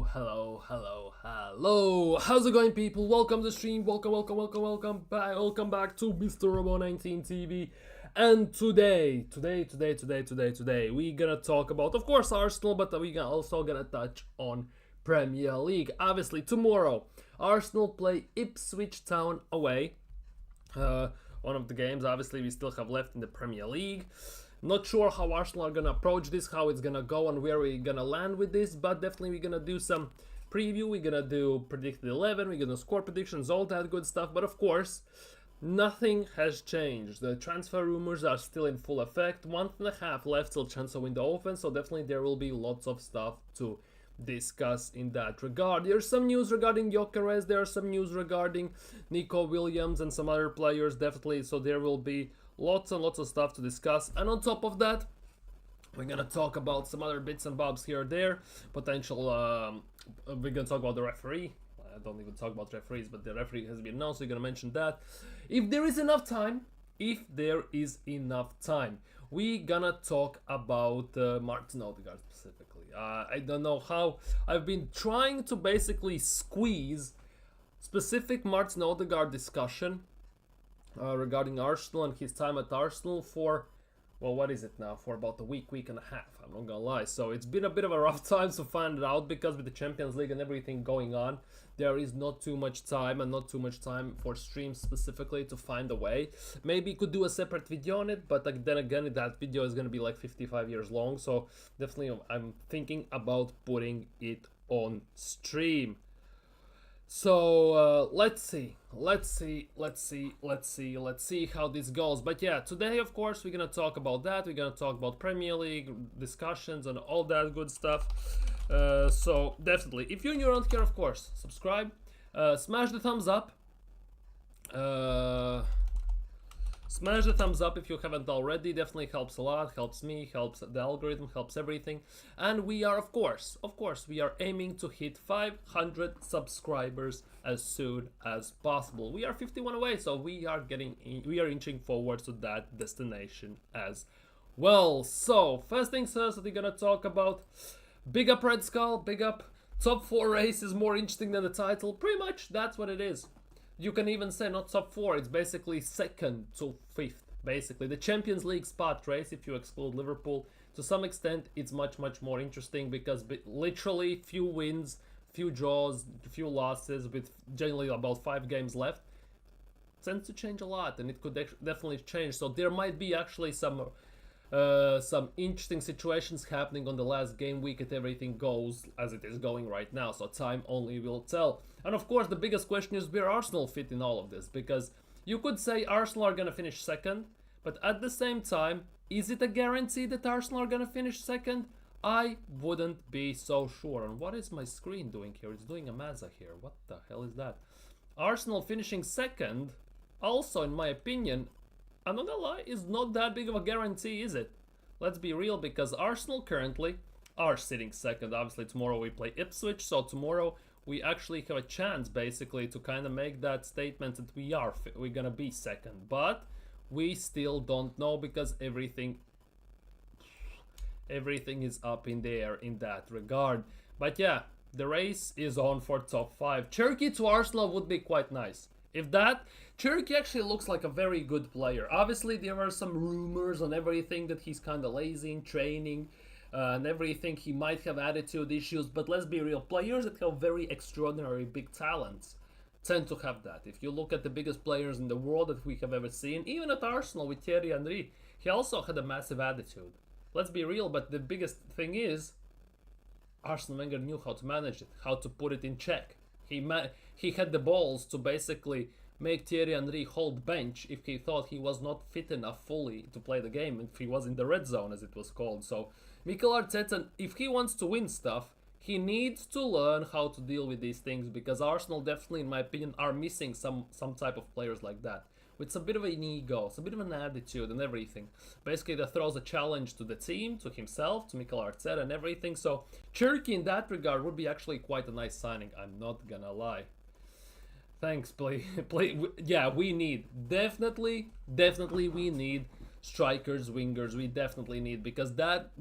Hello. How's it going, people? Welcome to the stream. Welcome back to Mr. Robo 19 TV. And today, we're gonna talk about, of course, Arsenal, but we're also gonna touch on Premier League. Obviously, tomorrow, Arsenal play Ipswich Town away. One of the games, obviously, we still have left in the Premier League. Not sure how Arsenal are gonna approach this, how it's gonna go, and where we're gonna land with this, but definitely we're gonna do some preview, we're gonna do predicted 11, we're gonna score predictions, all that good stuff. But of course, nothing has changed. The transfer rumors are still in full effect. 1.5 left till transfer window open, so definitely there will be lots of stuff to discuss in that regard. There's some news regarding Gyökeres, there's some news regarding Nico Williams and some other players, definitely, so there will be lots and lots of stuff to discuss. And on top of that, we're gonna talk about some other bits and bobs here or there. Potential, we're gonna talk about the referee. I don't even talk about referees, but the referee has been announced, so we're gonna mention that. If there is enough time, we're gonna talk about Martin Odegaard specifically. I don't know how. I've been trying to basically squeeze specific Martin Odegaard discussion regarding Arsenal and his time at Arsenal for, well, what is it now? For about a week and a half, I'm not gonna lie. So it's been a bit of a rough time to find it out, because with the Champions League and everything going on, there is not too much time, and not too much time for streams specifically to find a way. Maybe could do a separate video on it, but then again, that video is gonna be like 55 years long, so definitely I'm thinking about putting it on stream. So let's see how this goes. But yeah, today of course we're gonna talk about that. We're gonna talk about Premier League discussions and all that good stuff. So definitely, if you're new around here, of course, subscribe, smash the thumbs up. Smash the thumbs up if you haven't already. Definitely helps a lot, helps me, helps the algorithm, helps everything. And we are, of course, we are aiming to hit 500 subscribers as soon as possible. We are 51 away, so we are inching forward to that destination as well. So first things first, we're gonna talk about big up Red Skull, big up. Top 4 race is more interesting than the title. Pretty much, that's what it is. You can even say not top 4, it's basically 2nd to 5th. Basically, the Champions League spot race, if you exclude Liverpool, to some extent, it's much more interesting, because literally few wins, few draws, few losses, with generally about 5 games left, tends to change a lot, and it could definitely change. So there might be actually some interesting situations happening on the last game week if everything goes as it is going right now, so time only will tell. And of course, the biggest question is where Arsenal fit in all of this, because you could say Arsenal are gonna finish 2nd, but at the same time, is it a guarantee that Arsenal are gonna finish 2nd? I wouldn't be so sure. And what is my screen doing here? It's doing a Mazza here. What the hell is that? Arsenal finishing 2nd, also in my opinion, I'm not gonna lie, is not that big of a guarantee, is it? Let's be real, because Arsenal currently are sitting 2nd. Obviously, tomorrow we play Ipswich, so tomorrow we actually have a chance, basically, to kind of make that statement that we're gonna be 2nd. But we still don't know, because everything is up in the air in that regard. But yeah, the race is on for top 5. Cherky to Arsenal would be quite nice. If that, Cherky actually looks like a very good player. Obviously, there are some rumors on everything that he's kind of lazy in training and everything. He might have attitude issues, but let's be real. Players that have very extraordinary big talents tend to have that. If you look at the biggest players in the world that we have ever seen, even at Arsenal with Thierry Henry, he also had a massive attitude. Let's be real, but the biggest thing is Arsene Wenger knew how to manage it, how to put it in check. He had the balls to basically make Thierry Henry hold bench if he thought he was not fit enough fully to play the game, if he was in the red zone, as it was called. So Mikel Arteta, if he wants to win stuff, he needs to learn how to deal with these things, because Arsenal definitely, in my opinion, are missing some type of players like that, with a bit of an ego, a bit of an attitude and everything. Basically, that throws a challenge to the team, to himself, to Mikel Arteta and everything. So Cherky in that regard would be actually quite a nice signing, I'm not gonna lie. Thanks, play. Yeah, we need, definitely we need strikers, wingers, we definitely need, because that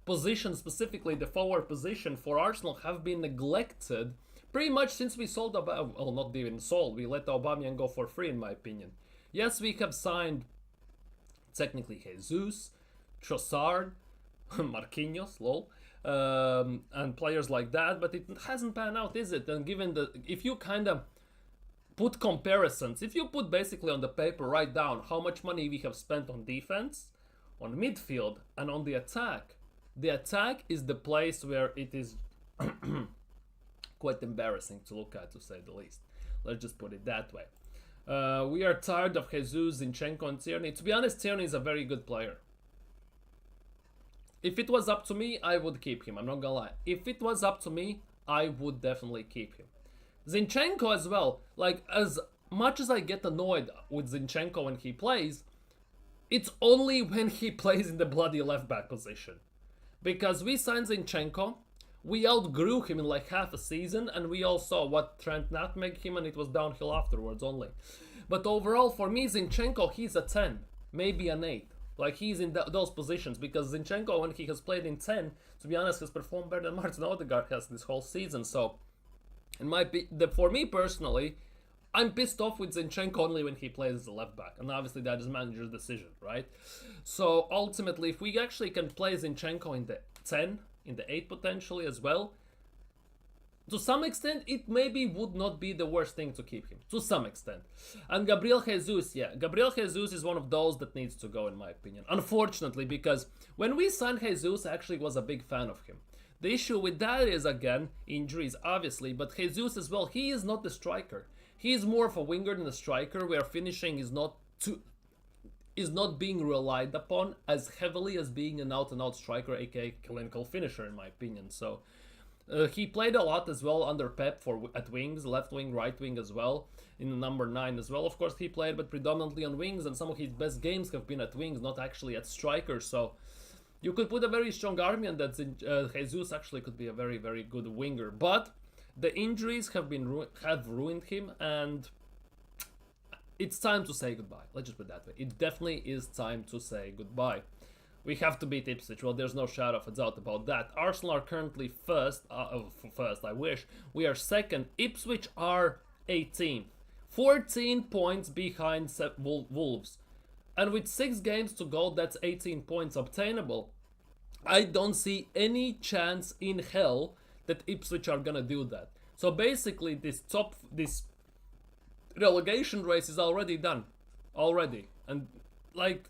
position, specifically the forward position for Arsenal, have been neglected pretty much since we sold Aubameyang. Well, not even sold. We let Aubameyang go for free, in my opinion. Yes, we have signed technically Jesus, Trossard, Marquinhos, lol, and players like that, but it hasn't panned out, is it? And given the, if you kind of put comparisons, if you put basically on the paper, write down how much money we have spent on defense, on midfield, and on the attack is the place where it is quite embarrassing to look at, to say the least. Let's just put it that way. We are tired of Jesus, Zinchenko, and Tierney. To be honest, Tierney is a very good player. If it was up to me, I would keep him. I'm not gonna lie. If it was up to me, I would definitely keep him. Zinchenko as well. Like, as much as I get annoyed with Zinchenko when he plays, it's only when he plays in the bloody left back position. Because we signed Zinchenko, we outgrew him in like half a season, and we all saw what Trent nutmegged him, and it was downhill afterwards only. But overall, for me, Zinchenko, he's a 10, maybe an 8. Like, he's in those positions, because Zinchenko, when he has played in 10, to be honest, has performed better than Martin Odegaard has this whole season. So, for me personally, I'm pissed off with Zinchenko only when he plays as a left back, and obviously that is manager's decision, right? So ultimately, if we actually can play Zinchenko in the 10, in the 8 potentially as well, to some extent, it maybe would not be the worst thing to keep him, to some extent. And Gabriel Jesus, yeah, Gabriel Jesus is one of those that needs to go, in my opinion. Unfortunately, because when we signed Jesus, I actually was a big fan of him. The issue with that is, again, injuries, obviously, but Jesus as well, he is not the striker. He is more of a winger than a striker, where finishing is not being relied upon as heavily as being an out-and-out striker, aka clinical finisher, in my opinion. So he played a lot as well under Pep at wings, left wing, right wing as well, in the number 9 as well. Of course, he played, but predominantly on wings, and some of his best games have been at wings, not actually at striker. So you could put a very strong argument that Jesus actually could be a very, very good winger, but the injuries have ruined him, and it's time to say goodbye. Let's just put it that way. It definitely is time to say goodbye. We have to beat Ipswich. Well, there's no shadow of a doubt about that. Arsenal are currently first. I wish. We are second. Ipswich are 18th. 14 points behind Wolves. And with 6 games to go, that's 18 points obtainable. I don't see any chance in hell that Ipswich are gonna do that. So basically, this relegation race is already done. Already. And, like,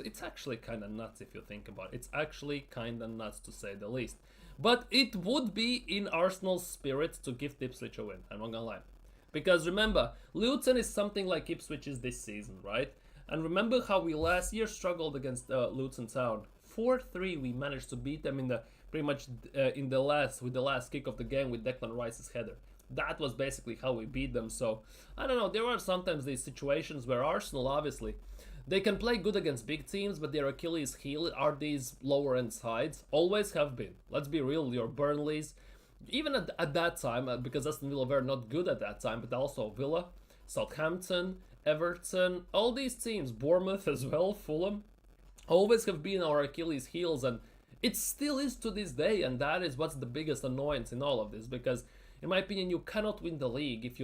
it's actually kind of nuts if you think about it. It's actually kind of nuts, to say the least. But it would be in Arsenal's spirit to give Ipswich a win. I'm not gonna lie. Because remember, Luton is something like Ipswich is this season, right? And remember how we last year struggled against Luton Town. 4-3 we managed to beat them in the with the last kick of the game with Declan Rice's header. That was basically how we beat them. So I don't know, there are sometimes these situations where Arsenal, obviously, they can play good against big teams, but their Achilles heel are these lower end sides. Always have been. Let's be real, your Burnleys, even at that time, because Aston Villa were not good at that time, but also Villa, Southampton, Everton, all these teams, Bournemouth as well, Fulham, always have been our Achilles heels, and it still is to this day, and that is what's the biggest annoyance in all of this, because in my opinion, you cannot win the league if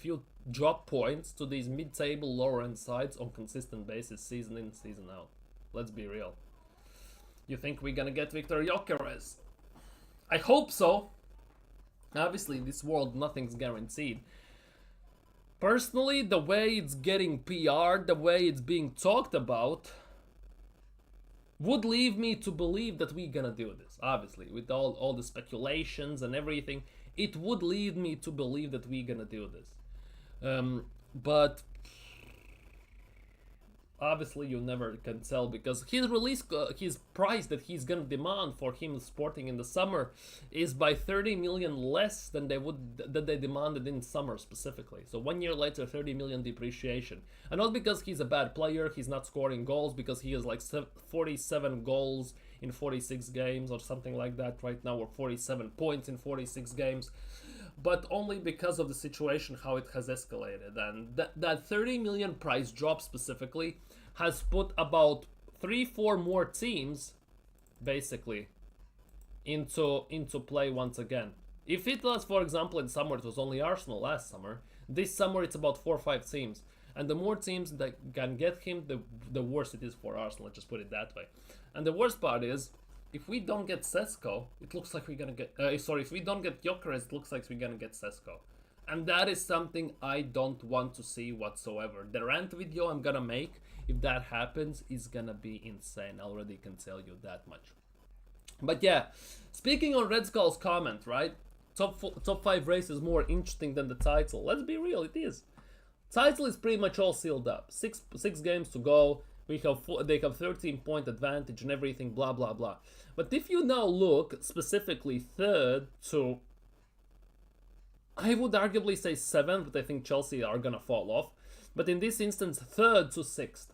you drop points to these mid-table, lower-end sides on consistent basis, season in, season out. Let's be real. You think we're gonna get Victor Gyökeres? I hope so. Obviously, in this world, nothing's guaranteed. Personally, the way it's getting PR'd, the way it's being talked about, would leave me to believe that we're gonna do this. Obviously, with all the speculations and everything, it would lead me to believe that we're gonna do this. But obviously you never can tell, because his price that he's gonna demand for him sporting in the summer is by 30 million less than they demanded in summer specifically. So 1 year later, 30 million depreciation, and not because he's a bad player, he's not scoring goals, because he has like 47 goals in 46 games or something like that right now, or 47 points in 46 games, but only because of the situation, how it has escalated. And that 30 million price drop specifically has put about 3-4 more teams basically into play once again. If it was, for example, in summer it was only Arsenal last summer, this summer it's about 4 or 5 teams. And the more teams that can get him, the worse it is for Arsenal, let's just put it that way. And the worst part is, if we don't get Sesko, it looks like we're gonna get... if we don't get Gyökeres, it looks like we're gonna get Sesko. And that is something I don't want to see whatsoever. The rant video I'm gonna make, if that happens, is gonna be insane. I already can tell you that much. But yeah, speaking on Red Skull's comment, right? Top 5 race is more interesting than the title. Let's be real, it is. Title is pretty much all sealed up. Six games to go. They have 13-point advantage and everything, blah blah blah. But if you now look specifically third to, I would arguably say 7th, but I think Chelsea are gonna fall off. But in this instance, third to 6th.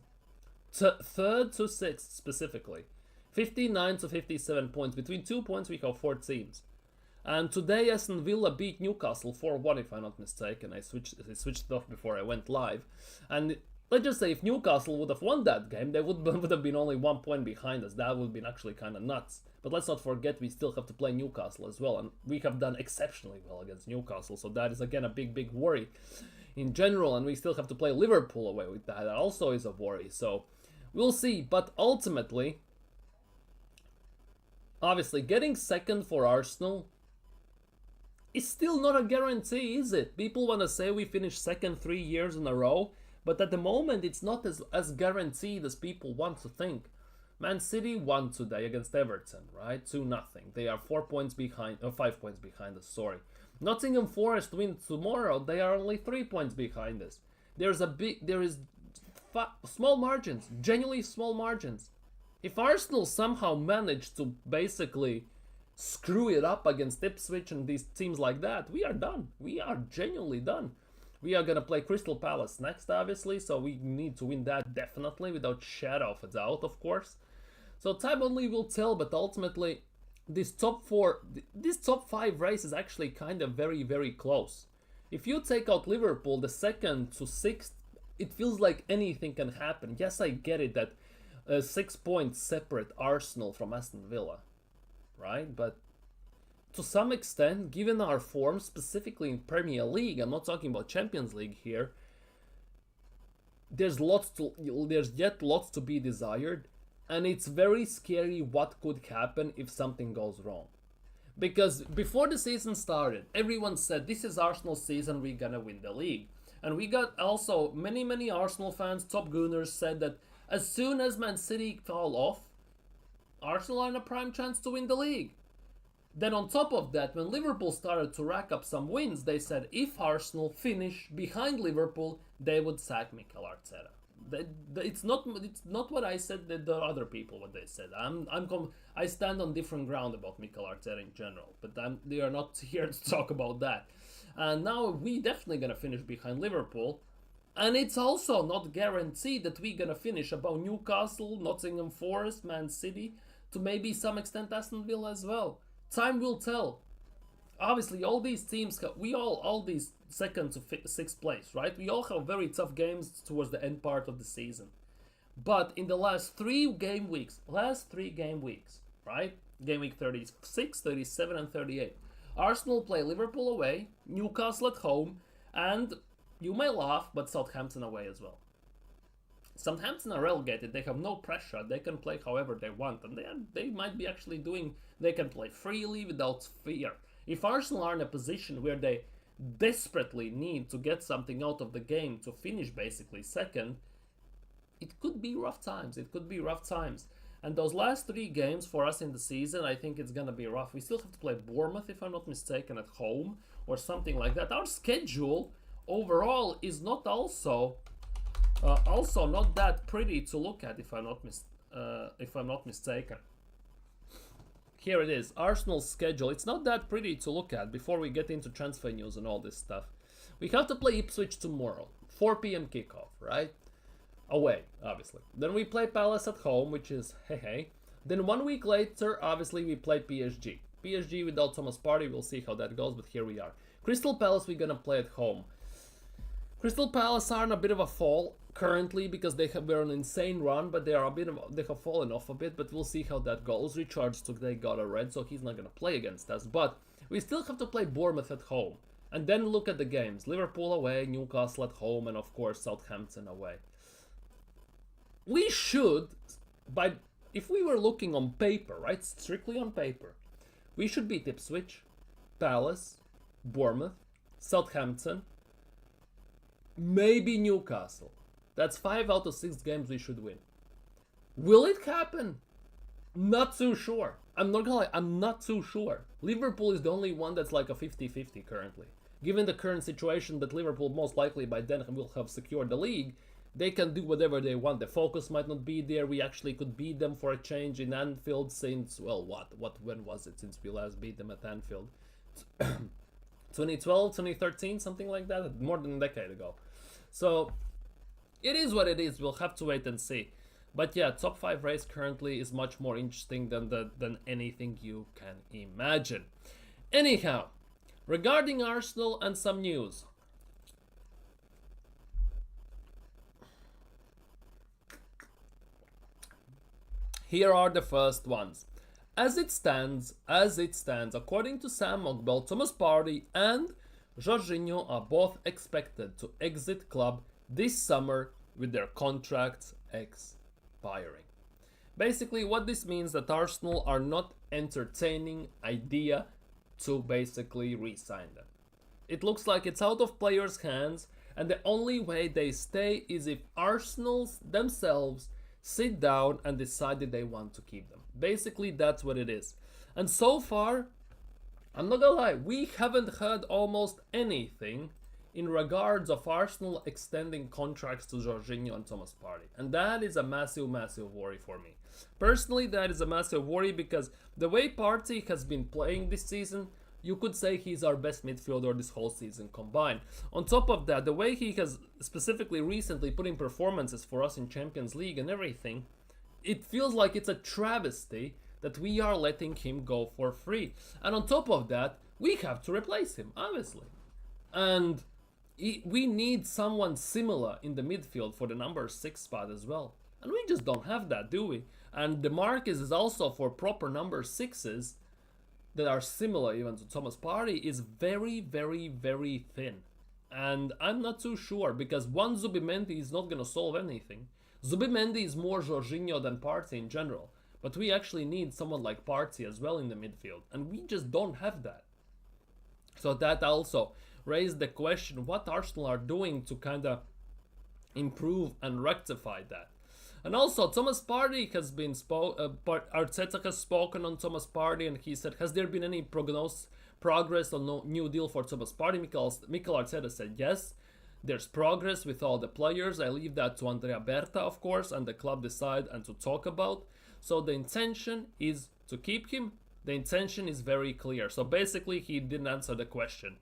Third to 6th specifically. 59 to 57 points. Between 2 points we have 4 teams. And today Aston Villa beat Newcastle 4-1 if I'm not mistaken. I switched it off before I went live. And let's just say if Newcastle would have won that game, they would have been only 1 point behind us. That would have been actually kind of nuts. But let's not forget we still have to play Newcastle as well. And we have done exceptionally well against Newcastle. So that is again a big worry in general. And we still have to play Liverpool away with that. That also is a worry. So we'll see. But ultimately, obviously getting second for Arsenal is still not a guarantee, is it? People want to say we finished second 3 years in a row, but at the moment it's not as guaranteed as people want to think. Man City won today against Everton, right? 2-0. They are 5 points behind us, sorry. Nottingham Forest win tomorrow, they are only 3 points behind us. There is small margins, genuinely small margins. If Arsenal somehow manage to basically screw it up against Ipswich and these teams like that, we are done. We are genuinely done. We are gonna play Crystal Palace next, obviously, so we need to win that definitely, without shadow of a doubt, of course. So time only will tell, but ultimately, this top 5 race is actually kind of very close. If you take out Liverpool, the 2nd to 6th, it feels like anything can happen. Yes, I get it that 6 points separate Arsenal from Aston Villa, right? But to some extent, given our form, specifically in Premier League, I'm not talking about Champions League here, there's yet lots to be desired, and it's very scary what could happen if something goes wrong. Because before the season started, everyone said this is Arsenal's season, we're gonna win the league. And we got also many Arsenal fans, top gooners, said that as soon as Man City fall off, Arsenal are in a prime chance to win the league. Then on top of that, when Liverpool started to rack up some wins, they said if Arsenal finish behind Liverpool, they would sack Mikel Arteta. It's not what I said, the other people what they said. I stand on different ground about Mikel Arteta in general, but they are not here to talk about that. And now we definitely gonna finish behind Liverpool, and it's also not guaranteed that we're gonna finish above Newcastle, Nottingham Forest, Man City, to maybe some extent Aston Villa as well. Time will tell. Obviously, all these teams, all these 2nd to 6th place, right? We all have very tough games towards the end part of the season. But in the last 3 game weeks, right? Game week 36, 37, and 38. Arsenal play Liverpool away, Newcastle at home, and you may laugh, but Southampton away as well. Southampton are relegated, they have no pressure, they can play however they want, and they might be actually they can play freely without fear. If Arsenal are in a position where they desperately need to get something out of the game to finish basically second, it could be rough times, And those last 3 games for us in the season, I think it's gonna be rough. We still have to play Bournemouth, if I'm not mistaken, at home, or something like that. Our schedule overall is not also not that pretty to look at, if I'm not mistaken. Here it is, Arsenal's schedule. It's not that pretty to look at before we get into transfer news and all this stuff. We have to play Ipswich tomorrow, 4 p.m. kickoff, right? Away, obviously. Then we play Palace at home, which is hey. Then 1 week later, obviously, we play PSG. PSG without Thomas Partey, we'll see how that goes, but here we are. Crystal Palace, we're gonna play at home. Crystal Palace are in a bit of a fall currently because they were an insane run, but they have fallen off a bit. But we'll see how that goes. Richards today got a red, so he's not gonna play against us. But we still have to play Bournemouth at home, and then look at the games: Liverpool away, Newcastle at home, and of course Southampton away. We should, if we were looking on paper, right, strictly on paper, we should beat Ipswich, Palace, Bournemouth, Southampton, maybe Newcastle. That's 5 out of 6 games we should win. Will it happen? Not too sure. I'm not gonna lie, I'm not too sure. Liverpool is the only one that's like a 50-50 currently. Given the current situation that Liverpool most likely by then will have secured the league, they can do whatever they want. The focus might not be there. We actually could beat them for a change in Anfield since, well, when was it since we last beat them at Anfield? 2012, 2013, something like that, more than a decade ago. So it is what it is. We'll have to wait and see. But yeah, top 5 race currently is much more interesting than anything you can imagine. Anyhow, regarding Arsenal and some news. Here are the first ones. As it stands, according to Sam Mogbel, Thomas Partey and Jorginho are both expected to exit club this summer with their contracts expiring. Basically, what this means that Arsenal are not entertaining idea to basically re-sign them. It looks like it's out of players' hands, and the only way they stay is if Arsenal themselves sit down and decide that they want to keep them. Basically, that's what it is. And so far, I'm not gonna lie, we haven't heard almost anything in regards of Arsenal extending contracts to Jorginho and Thomas Partey. And that is a massive, massive worry for me. Personally, that is a massive worry because the way Partey has been playing this season, you could say he's our best midfielder this whole season combined. On top of that, the way he has specifically recently put in performances for us in Champions League and everything, it feels like it's a travesty that we are letting him go for free. And on top of that, we have to replace him, obviously. And we need someone similar in the midfield for the number 6 spot as well. And we just don't have that, do we? And the market is also for proper number 6s that are similar even to Thomas Partey is very, very, very thin. And I'm not too sure because one Zubimendi is not going to solve anything. Zubimendi is more Jorginho than Partey in general. But we actually need someone like Partey as well in the midfield. And we just don't have that. So that also raised the question what Arsenal are doing to kind of improve and rectify that. And also, Thomas Partey has been Arteta has spoken on Thomas Partey, and he said, has there been any progress on no new deal for Thomas Partey? Mikel Arteta said yes, there's progress with all the players. I leave that to Andrea Berta, of course, and the club decide and to talk about. So the intention is to keep him. The intention is very clear. So basically, he didn't answer the question.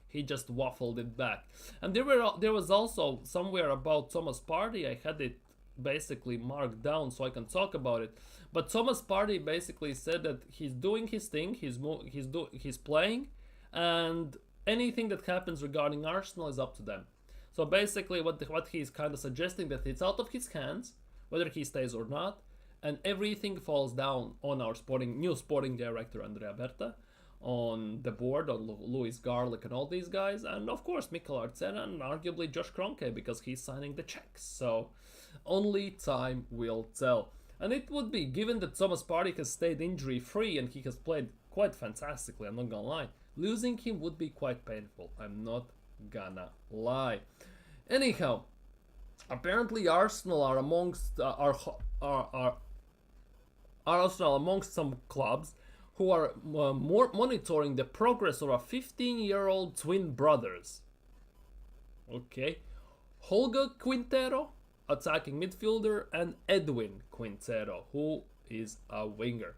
He just waffled it back. And there was also somewhere about Thomas Partey. I had it basically marked down so I can talk about it. But Thomas Partey basically said that he's doing his thing, he's playing, and anything that happens regarding Arsenal is up to them. So basically what he's kind of suggesting that it's out of his hands, whether he stays or not, and everything falls down on our new sporting director Andrea Berta, on the board, on Luis Garlic and all these guys, and of course Mikel Arteta and arguably Josh Kroenke because he's signing the checks. So only time will tell. And it would be, given that Thomas Partey has stayed injury free and he has played quite fantastically, I'm not gonna lie, losing him would be quite painful. I'm not gonna lie. Anyhow, apparently Arsenal are amongst Arsenal amongst some clubs who are more monitoring the progress of our 15-year-old twin brothers. Okay, Holger Quintero, attacking midfielder, and Edwin Quintero, who is a winger.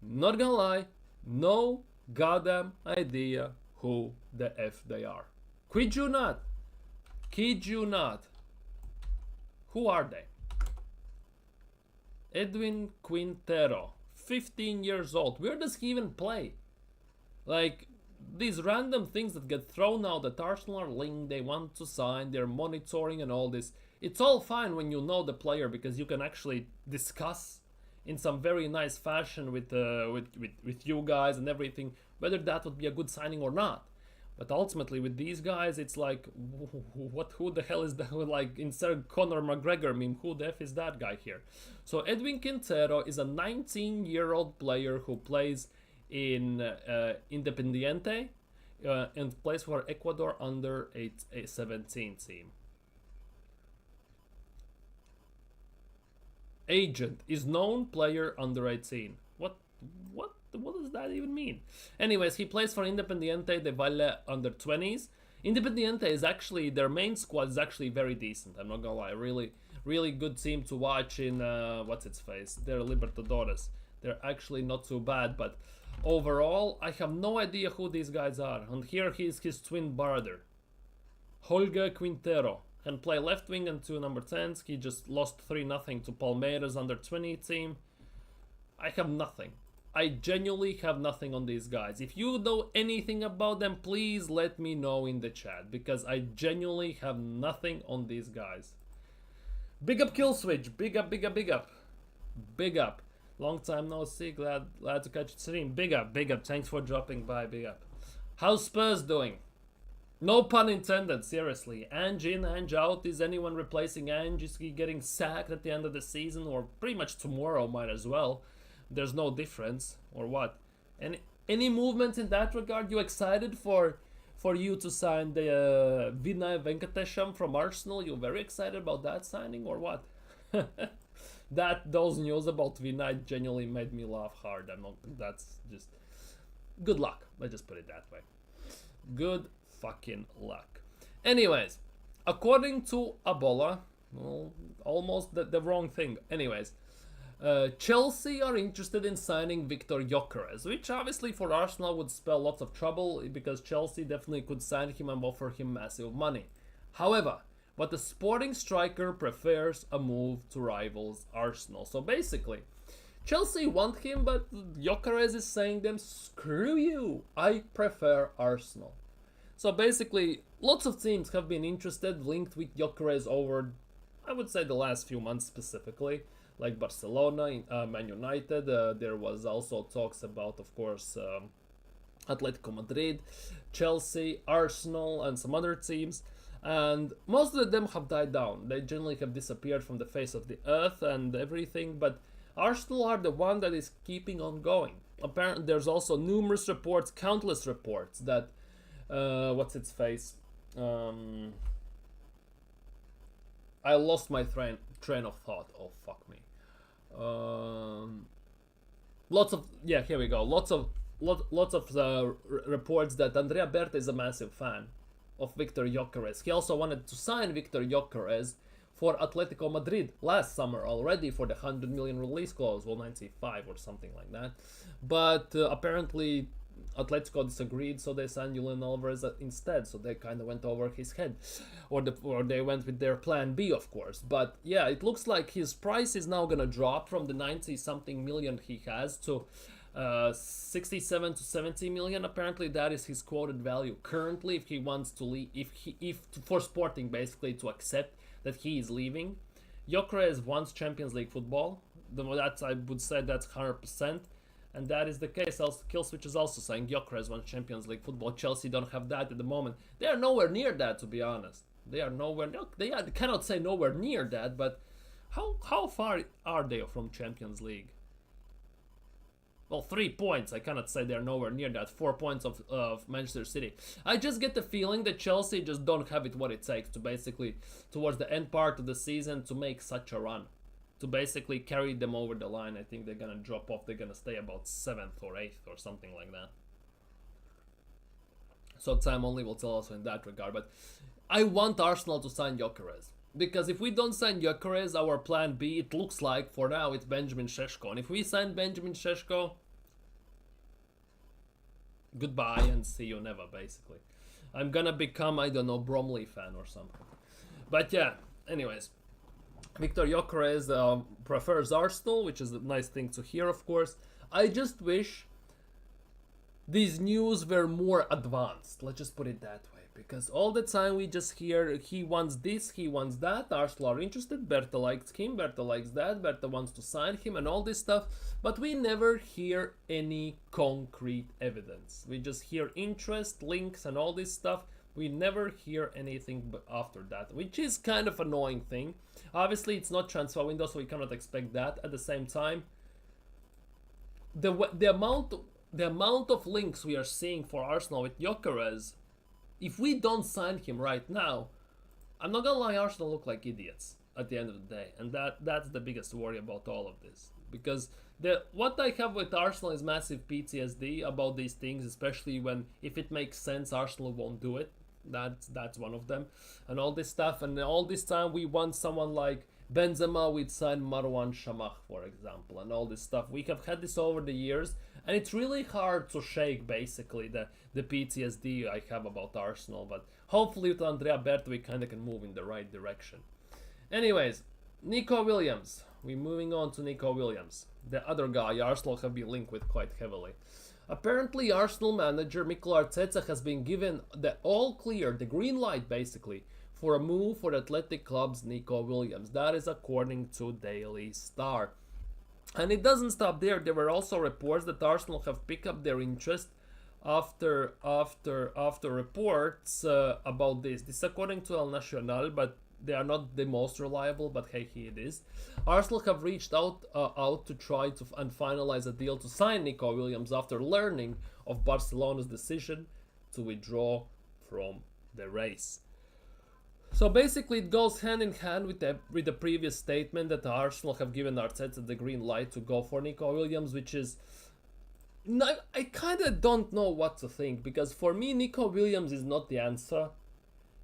Not gonna lie, no goddamn idea who the F they are. Kid you not. Who are they? Edwin Quintero, 15 years old. Where does he even play? Like, these random things that get thrown out that Arsenal are linked, they want to sign, they're monitoring and all this. It's all fine when you know the player because you can actually discuss in some very nice fashion with you guys and everything whether that would be a good signing or not. But ultimately with these guys, it's like, who the hell is that? Like insert Conor McGregor meme, who the F is that guy here? So Edwin Quintero is a 19-year-old player who plays in Independiente and plays for Ecuador under 17 team. Agent is known player under 18. What does that even mean? Anyways, he plays for Independiente de Valle under 20s. Independiente is actually, their main squad is actually very decent. I'm not gonna lie, really good team to watch in what's its face? They're Libertadores. They're actually not too bad, but overall, I have no idea who these guys are. And here he's his twin brother, Jorge Quintero. Can play left wing and 2 number 10s. He just lost 3-0 to Palmeiras under 20 team. I have nothing. I genuinely have nothing on these guys. If you know anything about them, please let me know in the chat, because I genuinely have nothing on these guys. Big up Killswitch. Big up, big up, big up. Big up. Long time no see. Glad to catch the stream. Big up, big up. Thanks for dropping by. Big up. How's Spurs doing? No pun intended, seriously. Ange in, Ange out. Is anyone replacing Ange? Is he getting sacked at the end of the season? Or pretty much tomorrow might as well. There's no difference. Or what? Any movement in that regard? You excited for you to sign the Vinay Venkatesham from Arsenal? You very excited about that signing or what? Those news about Vinay genuinely made me laugh hard. That's just... Good luck. Let's just put it that way. Good fucking luck. Anyways, according to Abola, well, almost the wrong thing. Anyways, Chelsea are interested in signing Victor Gyökeres, which obviously for Arsenal would spell lots of trouble because Chelsea definitely could sign him and offer him massive money. However, but the sporting striker prefers a move to rivals Arsenal. So basically, Chelsea want him, but Gyökeres is saying them, screw you, I prefer Arsenal. So basically, lots of teams have been interested, linked with Gyökeres over, I would say, the last few months specifically, like Barcelona, Man United. There was also talks about, of course, Atletico Madrid, Chelsea, Arsenal, and some other teams. And most of them have died down. They generally have disappeared from the face of the earth and everything, but Arsenal are the one that is keeping on going. Apparently, there's also numerous reports, countless reports, that what's its face? I lost my train of thought. Oh fuck me. Lots of here we go. Lots of reports that Andrea Berta is a massive fan of Victor Gyökeres. He also wanted to sign Victor Gyökeres for Atletico Madrid last summer already for the 100 million release clause, well 95 or something like that. But apparently Atletico disagreed, so they signed Julian Alvarez instead. So they kind of went over his head, or they went with their plan B, of course. But yeah, it looks like his price is now gonna drop from the 90-something million he has to 67 to 70 million. Apparently, that is his quoted value currently. If he wants to leave, if for Sporting basically to accept that he is leaving. Gyökeres wants Champions League football. That's, I would say that's 100%. And that is the case. Also, Killswitch is also saying Gyökeres wants Champions League football. Chelsea don't have that at the moment. They are nowhere near that, to be honest. They are nowhere. They cannot say nowhere near that, but how far are they from Champions League? Well, 3 points. I cannot say they're nowhere near that. 4 points of Manchester City. I just get the feeling that Chelsea just don't have it what it takes to basically, towards the end part of the season, to make such a run. To basically carry them over the line. I think they're gonna drop off. They're gonna stay about 7th or 8th or something like that. So time only will tell us in that regard. But I want Arsenal to sign Gyökeres. Because if we don't sign Gyökeres, our plan B, it looks like for now it's Benjamin Šeško. And if we sign Benjamin Šeško, goodbye and see you never, basically. I'm gonna become, I don't know, Bromley fan or something. But yeah, anyways. Victor Gyökeres prefers Arsenal, which is a nice thing to hear, of course. I just wish these news were more advanced. Let's just put it that way. Because all the time we just hear he wants this, he wants that, Arsenal are interested, Berta likes him, Berta likes that, Berta wants to sign him and all this stuff, but we never hear any concrete evidence. We just hear interest, links and all this stuff. We never hear anything after that, which is kind of annoying thing. Obviously it's not transfer window, so we cannot expect that. At the same time, the amount of links we are seeing for Arsenal with Gyökeres, if we don't sign him right now, I'm not gonna lie, Arsenal look like idiots at the end of the day, and that's the biggest worry about all of this. Because what I have with Arsenal is massive PTSD about these things, especially when if it makes sense, Arsenal won't do it. That's one of them, and all this stuff, and all this time we want someone like Benzema, we'd sign Marwan Shamach, for example, and all this stuff. We have had this over the years, and it's really hard to shake basically the PTSD I have about Arsenal, but hopefully with Andrea Berta we kind of can move in the right direction. Anyways, Nico Williams. We're moving on to Nico Williams, the other guy Arsenal have been linked with quite heavily. Apparently Arsenal manager Mikel Arteta has been given the all clear, the green light basically, for a move for Athletic Club's Nico Williams. That is according to Daily Star. And it doesn't stop there. There were also reports that Arsenal have picked up their interest after reports about this. This according to El Nacional, but they are not the most reliable, but hey, it is. Arsenal have reached out to try to and finalize a deal to sign Nico Williams after learning of Barcelona's decision to withdraw from the race. So basically it goes hand in hand with the previous statement that Arsenal have given Arteta the green light to go for Nico Williams, which is... I kind of don't know what to think, because for me Nico Williams is not the answer.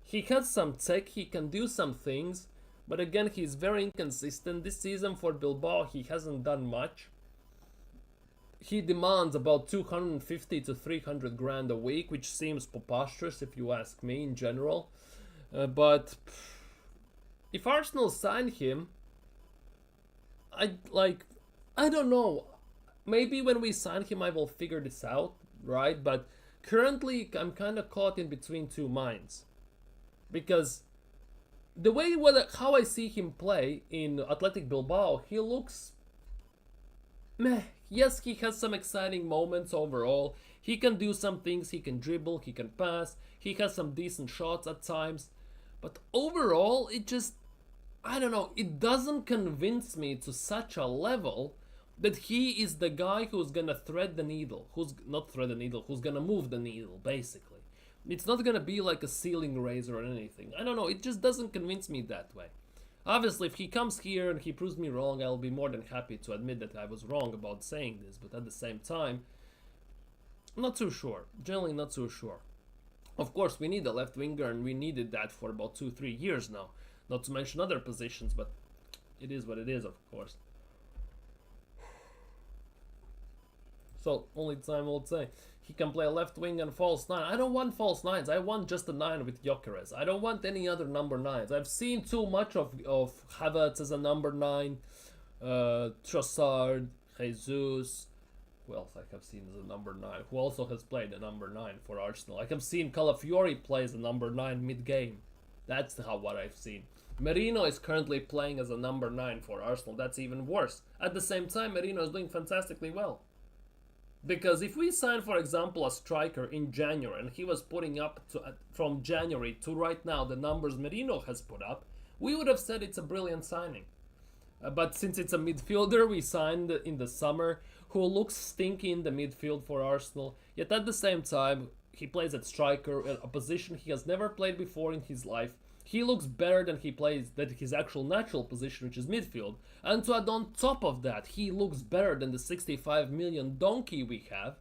He has some tech, he can do some things, but again he's very inconsistent. This season for Bilbao he hasn't done much. He demands about 250 to 300 grand a week, which seems preposterous if you ask me in general. But if Arsenal sign him, I don't know. Maybe when we sign him I will figure this out, right? But currently I'm kind of caught in between two minds. Because the way how I see him play in Athletic Bilbao, he looks meh. Yes, he has some exciting moments overall. He can do some things, he can dribble, he can pass, he has some decent shots at times. But overall, it just, I don't know, it doesn't convince me to such a level that he is the guy who's gonna thread the needle. Who's gonna move the needle, basically. It's not gonna be like a ceiling raiser or anything. I don't know, it just doesn't convince me that way. Obviously, if he comes here and he proves me wrong, I'll be more than happy to admit that I was wrong about saying this. But at the same time, I'm not too sure. Generally not too sure. Of course, we need a left winger, and we needed that for about 2-3 years now. Not to mention other positions, but it is what it is, of course. So, only time will say. He can play left wing and false 9. I don't want false 9s. I want just a 9 with Gyökeres. I don't want any other number 9s. I've seen too much of Havertz as a number 9. Trossard, Jesus. Who else I have seen as a number 9? Who also has played a number 9 for Arsenal? I have seen Calafiori play as a number 9 mid-game. That's what I've seen. Merino is currently playing as a number 9 for Arsenal. That's even worse. At the same time, Merino is doing fantastically well. Because if we sign, for example, a striker in January, and he was putting up from January to right now the numbers Merino has put up, we would have said it's a brilliant signing. But since it's a midfielder we signed in the summer, who looks stinky in the midfield for Arsenal, yet at the same time he plays at striker, a position he has never played before in his life. He looks better than he plays at his actual natural position, which is midfield. And to add on top of that, he looks better than the 65 million donkey we have.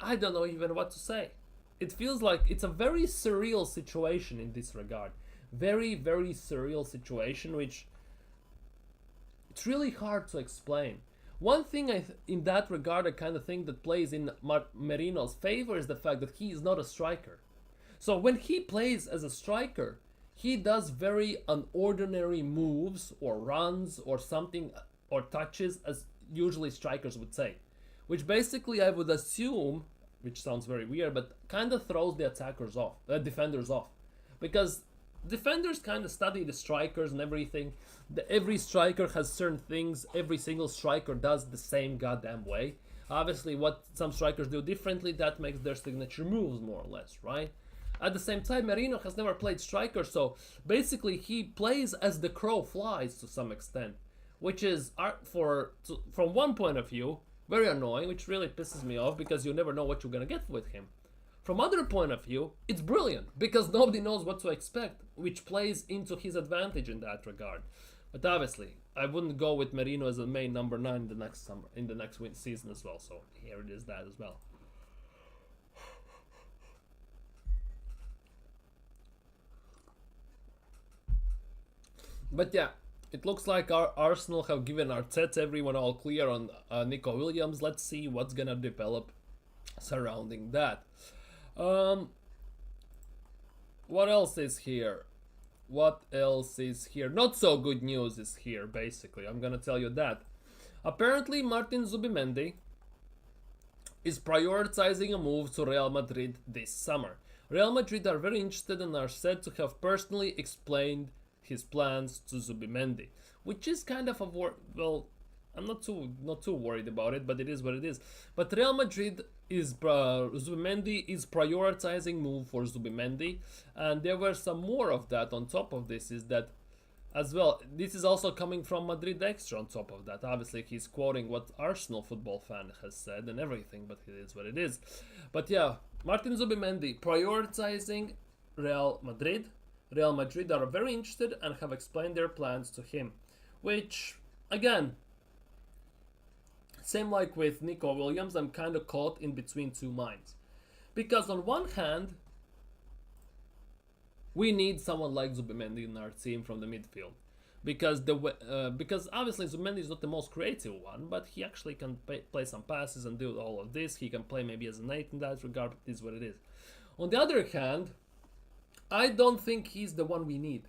I don't know even what to say. It feels like it's a very surreal situation in this regard. Very, very surreal situation, which it's really hard to explain. One thing in that regard I kind of think that plays in Merino's favor is the fact that he is not a striker. So when he plays as a striker, he does very unordinary moves or runs or something or touches, as usually strikers would say. which basically I would assume, which sounds very weird, but kind of throws the attackers off, defenders off, because defenders kind of study the strikers and everything. Every striker has certain things. Every single striker does the same goddamn way. Obviously, what some strikers do differently, that makes their signature moves more or less, right? At the same time, Merino has never played striker, so basically he plays as the crow flies to some extent, which is, from one point of view, very annoying, which really pisses me off because you never know what you're gonna get with him. From other point of view, it's brilliant because nobody knows what to expect, which plays into his advantage in that regard. But obviously, I wouldn't go with Merino as a main number 9 in the next summer, in the next season as well. So here it is, that as well. But yeah, it looks like our Arsenal have given Arteta everyone all clear on Nico Williams. Let's see what's gonna develop surrounding that. What else is here? What else is here? Not so good news is here, basically. I'm gonna tell you that. Apparently, Martin Zubimendi is prioritizing a move to Real Madrid this summer. Real Madrid are very interested and are said to have personally explained his plans to Zubimendi, which is kind of a well, I'm not too worried about it, but it is what it is. But Real Madrid is Zubimendi is prioritizing move for Zubimendi, and there were some more of that on top of this. Is that as well? This is also coming from Madrid Extra on top of that. Obviously, he's quoting what Arsenal football fan has said and everything, but it is what it is. But yeah, Martin Zubimendi prioritizing Real Madrid. Real Madrid are very interested and have explained their plans to him, which again, same like with Nico Williams, I'm kind of caught in between two minds. Because on one hand, we need someone like Zubimendi in our team from the midfield. Because obviously Zubimendi is not the most creative one, but he actually can play some passes and do all of this. He can play maybe as an 8 in that regard, but it is what it is. On the other hand, I don't think he's the one we need.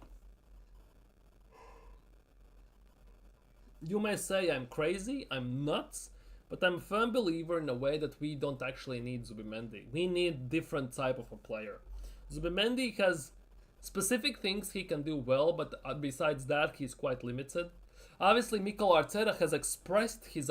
You may say I'm crazy, I'm nuts, but I'm a firm believer in a way that we don't actually need Zubimendi. We need different type of a player. Zubimendi has specific things he can do well, but besides that, he's quite limited. Obviously, Mikel Arteta has expressed his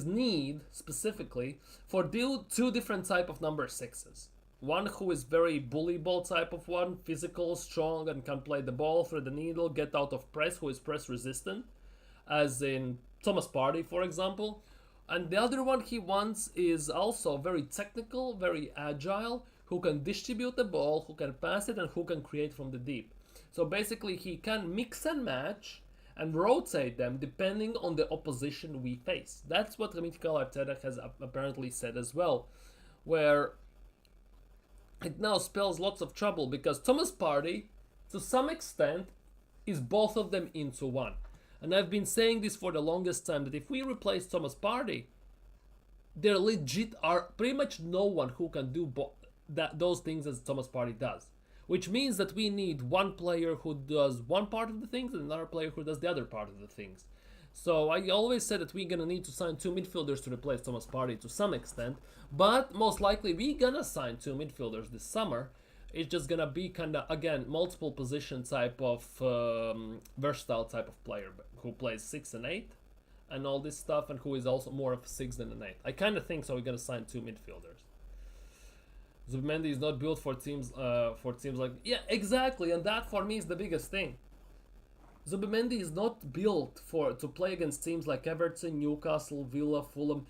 need specifically for two different type of number 6s. One who is very bully ball type of one, physical, strong, and can play the ball through the needle, get out of press, who is press resistant, as in Thomas Partey, for example. And the other one he wants is also very technical, very agile, who can distribute the ball, who can pass it, and who can create from the deep. So basically, he can mix and match and rotate them depending on the opposition we face. That's what Mikel Arteta has apparently said as well, where it now spells lots of trouble because Thomas Partey, to some extent, is both of them into one. And I've been saying this for the longest time, that if we replace Thomas Partey, there legit are pretty much no one who can do those things as Thomas Partey does. Which means that we need one player who does one part of the things and another player who does the other part of the things. So I always said that we're gonna need to sign 2 midfielders to replace Thomas Partey to some extent, but most likely we're gonna sign 2 midfielders this summer. It's just gonna be kind of, again, multiple position type of versatile type of player who plays 6 and 8 and all this stuff, and who is also more of a 6 than an 8. I kind of think so. We're gonna sign 2 midfielders. Zubimendi is not built for teams like, yeah, exactly, and that for me is the biggest thing. Zubimendi is not built to play against teams like Everton, Newcastle, Villa, Fulham.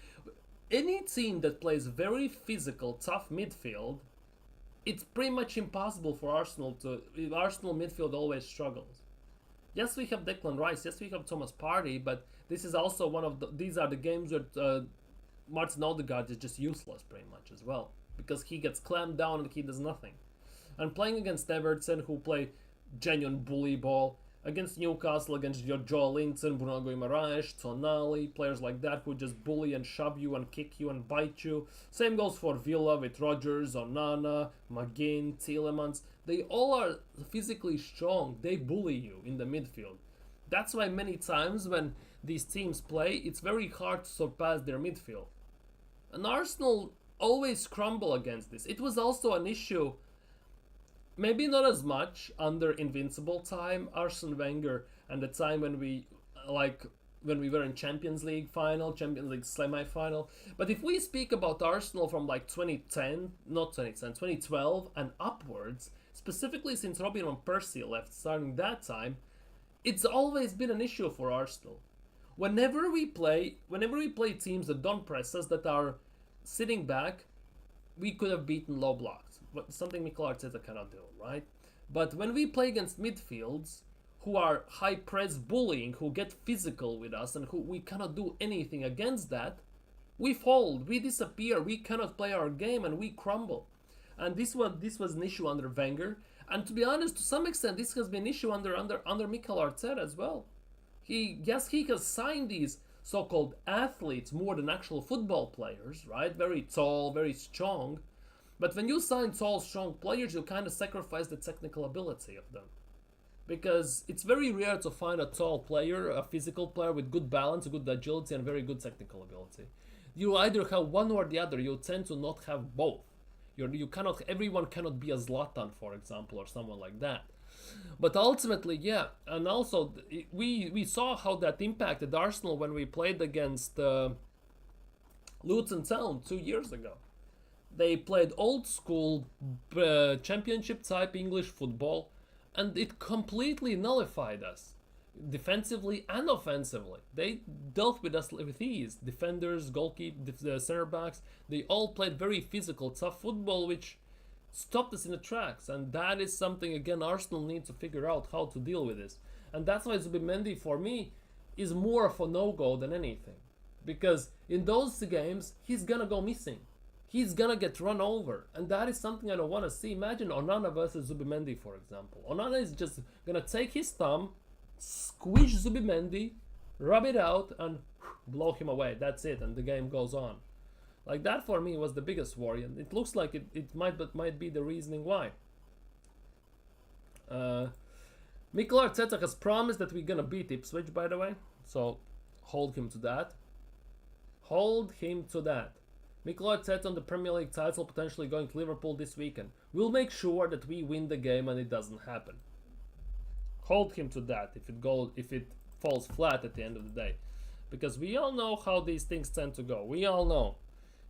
Any team that plays very physical, tough midfield, it's pretty much impossible for Arsenal to. Arsenal midfield always struggles. Yes, we have Declan Rice. Yes, we have Thomas Partey, but this is also these are the games where Martin Odegaard is just useless pretty much as well, because he gets clamped down and he does nothing. And playing against Everton, who play genuine bully ball, against Newcastle, against Joe Linton, Bruno Guimaraes, Tonali, players like that who just bully and shove you and kick you and bite you. Same goes for Villa with Rodgers, Onana, McGinn, Tielemans. They all are physically strong. They bully you in the midfield. That's why many times when these teams play, it's very hard to surpass their midfield. And Arsenal always crumble against this. It was also an issue, maybe not as much under Invincible time, Arsene Wenger, and the time when we when we were in Champions League final, Champions League semi-final. But if we speak about Arsenal from like 2010, not 2010, 2012 and upwards, specifically since Robin Van Persie left starting that time, it's always been an issue for Arsenal. Whenever we play teams that don't press us, that are sitting back, we could have beaten low blocks. Something Mikel Arteta cannot do, right? But when we play against midfields who are high press bullying, who get physical with us, and who we cannot do anything against that, we fold, we disappear, we cannot play our game, and we crumble. And this was an issue under Wenger, and to be honest, to some extent, this has been an issue under Mikel Arteta as well. He has signed these so-called athletes more than actual football players, right? Very tall, very strong. But when you sign tall, strong players, you kind of sacrifice the technical ability of them. Because it's very rare to find a tall player, a physical player with good balance, good agility, and very good technical ability. You either have one or the other. You tend to not have both. Everyone cannot be a Zlatan, for example, or someone like that. But ultimately, yeah, and also we saw how that impacted Arsenal when we played against Luton Town 2 years ago. They played old school championship type English football, and it completely nullified us, defensively and offensively. They dealt with us with ease. Defenders, goalkeepers, center backs, they all played very physical, tough football, which stopped us in the tracks. And that is something, again, Arsenal need to figure out how to deal with this. And that's why Zubimendi, for me, is more of a no-go than anything. Because in those games, he's gonna go missing. He's gonna get run over, and that is something I don't want to see. Imagine Onana versus Zubimendi, for example. Onana is just gonna take his thumb, squish Zubimendi, rub it out, and blow him away. That's it, and the game goes on. Like, that for me was the biggest worry, and it looks like it might be the reasoning why. Mikel Arteta has promised that we're gonna beat Ipswich, by the way, so hold him to that. Hold him to that. Mikel Arteta on the Premier League title, potentially going to Liverpool this weekend. We'll make sure that we win the game and it doesn't happen. Hold him to that if it falls flat at the end of the day. Because we all know how these things tend to go. We all know.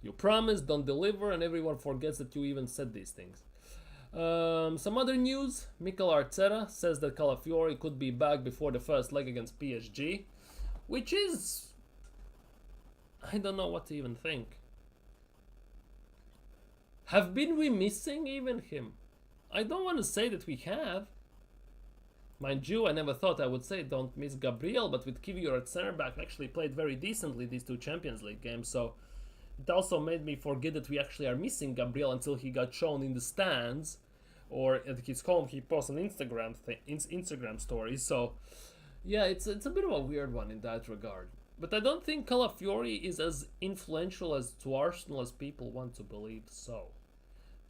You promise, don't deliver, and everyone forgets that you even said these things. Some other news. Mikel Arteta says that Calafiori could be back before the first leg against PSG. Which is... I don't know what to even think. Have been we missing even him? I don't want to say that we have. Mind you, I never thought I would say don't miss Gabriel, but with Kivior at center back, actually played very decently these two Champions League games, so it also made me forget that we actually are missing Gabriel until he got shown in the stands, or at his home. He posted an Instagram story, so yeah, it's a bit of a weird one in that regard. But I don't think Calafiori is as influential as to Arsenal as people want to believe so.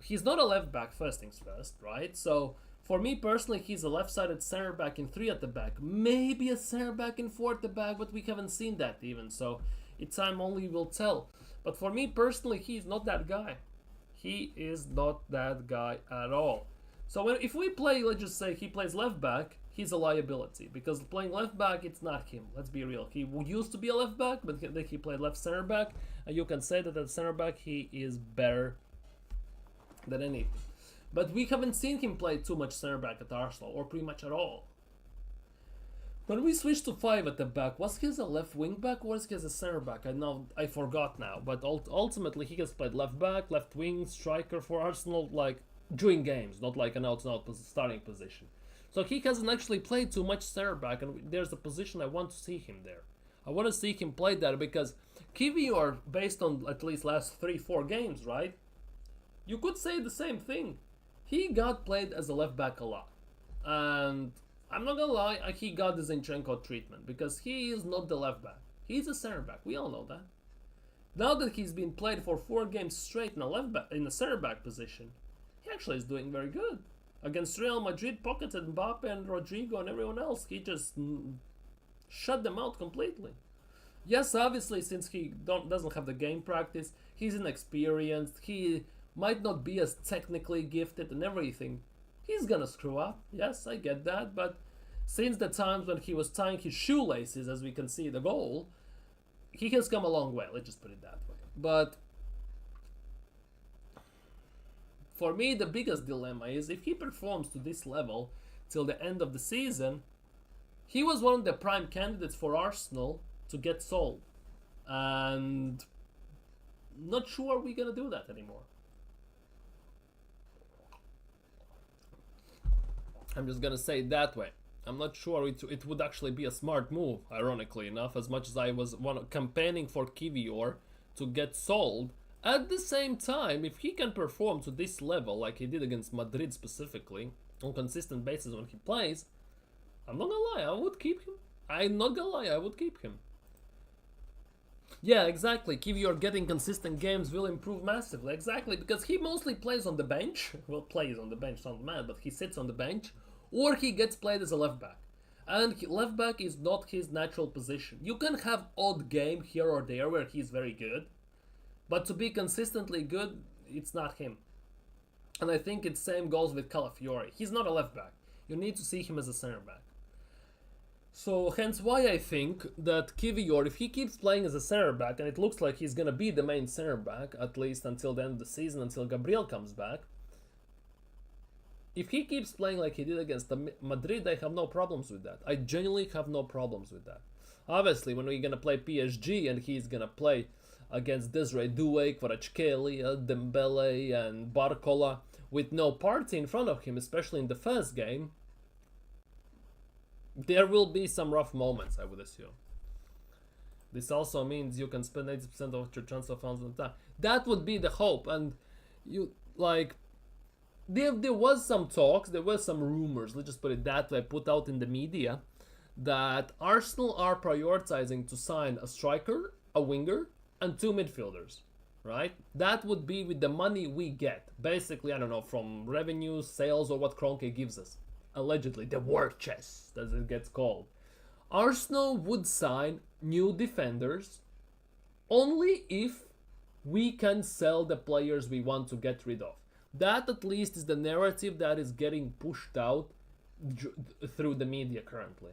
He's not a left back, first things first, right? So for me personally, he's a left-sided center back in 3 at the back, maybe a center back in 4 at the back, but we haven't seen that even, so time only will tell. But for me personally, he's not that guy. He is not that guy at all. So if we play, let's just say he plays left back, he's a liability, because playing left back, it's not him. Let's be real. He used to be a left back, but then he played left center back, and you can say that at center back he is better than anything. But we haven't seen him play too much center back at Arsenal, or pretty much at all. When we switched to 5 at the back, was he a left wing back or was he a center back? I forgot now. But ultimately he has played left back, left wing, striker for Arsenal, like during games, not like an out-and-out starting position. So he hasn't actually played too much center back, and there's a position I want to see him there. I want to see him play there because Kivior, based on at least last 3-4 games, right? You could say the same thing. He got played as a left back a lot. And I'm not gonna lie, he got the Zinchenko treatment because he is not the left back. He's a center back. We all know that. Now that he's been played for 4 games straight in a center back position, he actually is doing very good. Against Real Madrid, pocketed Mbappe and Rodrigo and everyone else. He just shut them out completely. Yes, obviously, since he doesn't have the game practice, he's inexperienced, he might not be as technically gifted and everything. He's gonna screw up. Yes, I get that, but since the times when he was tying his shoelaces, as we can see the goal, he has come a long way. Let's just put it that way. But for me, the biggest dilemma is if he performs to this level till the end of the season, he was one of the prime candidates for Arsenal to get sold. And not sure we're gonna do that anymore. I'm just gonna say it that way. I'm not sure it would actually be a smart move, ironically enough, as much as I was campaigning for Kivior to get sold. At the same time, if he can perform to this level, like he did against Madrid specifically, on consistent basis when he plays, I'm not gonna lie, I would keep him. I'm not gonna lie, I would keep him. Yeah, exactly. Kivior getting consistent games will improve massively. Exactly, because he mostly plays on the bench. Well, plays on the bench, sounds mad, but he sits on the bench. Or he gets played as a left back. And left back is not his natural position. You can have odd game here or there where he's very good. But to be consistently good, it's not him. And I think it same goes with Calafiore. He's not a left back. You need to see him as a center back. So hence why I think that Kivior, if he keeps playing as a center back, and it looks like he's gonna be the main center back, at least until the end of the season, until Gabriel comes back, if he keeps playing like he did against Madrid, I have no problems with that. I genuinely have no problems with that. Obviously, when we're gonna play PSG and he's gonna play against Desiree Doué, Kvaratskhelia, Dembele, and Barcola with no party in front of him, especially in the first game, there will be some rough moments, I would assume. This also means you can spend 80% of your transfer funds on that. That would be the hope, and you like. There was some talks, there were some rumors, let's just put it that way, put out in the media, that Arsenal are prioritizing to sign a striker, a winger, and 2 midfielders, right? That would be with the money we get. Basically, I don't know, from revenue, sales, or what Kroenke gives us. Allegedly, the war chest, as it gets called. Arsenal would sign new defenders only if we can sell the players we want to get rid of. That at least is the narrative that is getting pushed out through the media currently.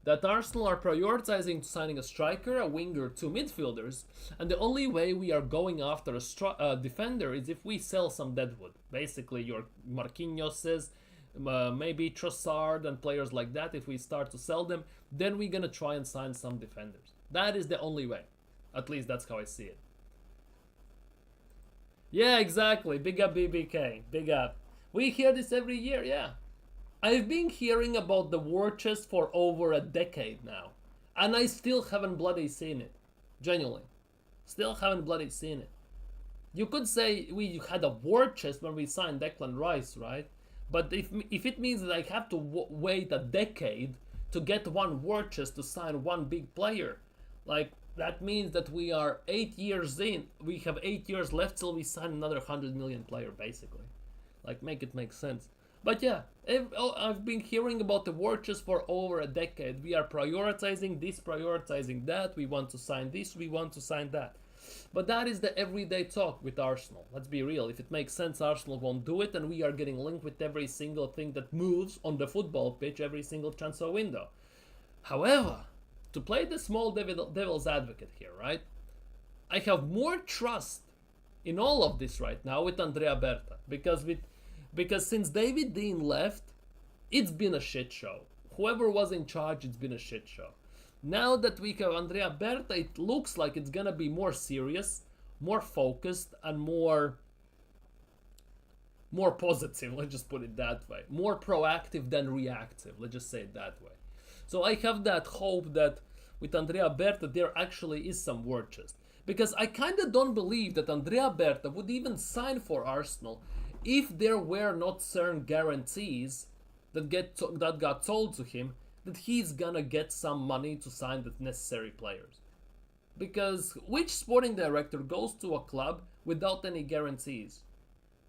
That Arsenal are prioritizing signing a striker, a winger, 2 midfielders, and the only way we are going after a defender is if we sell some deadwood. Basically, your Marquinhoses, maybe Trossard and players like that. If we start to sell them, then we're gonna try and sign some defenders. That is the only way. At least that's how I see it. Yeah, exactly. Big up BBK. Big up. We hear this every year, yeah. I've been hearing about the war chest for over a decade now. And I still haven't bloody seen it. Genuinely. Still haven't bloody seen it. You could say we had a war chest when we signed Declan Rice, right? But if it means that I have to wait a decade to get one war chest to sign one big player, like, that means that we are 8 years in. We have 8 years left till we sign another 100 million player, basically. Like, make it make sense. But yeah, I've been hearing about the war chest for over a decade. We are prioritizing this, prioritizing that. We want to sign this, we want to sign that. But that is the everyday talk with Arsenal. Let's be real. If it makes sense, Arsenal won't do it, and we are getting linked with every single thing that moves on the football pitch, every single transfer window. However, to play the small devil's advocate here, right? I have more trust in all of this right now with Andrea Berta. Because since David Dean left, it's been a shit show. Whoever was in charge, it's been a shit show. Now that we have Andrea Berta, it looks like it's gonna be more serious, more focused, and more positive, let's just put it that way. More proactive than reactive, let's just say it that way. So I have that hope that with Andrea Berta there actually is some war chest. Because I kind of don't believe that Andrea Berta would even sign for Arsenal if there were not certain guarantees that got told to him that he's gonna get some money to sign the necessary players. Because which sporting director goes to a club without any guarantees?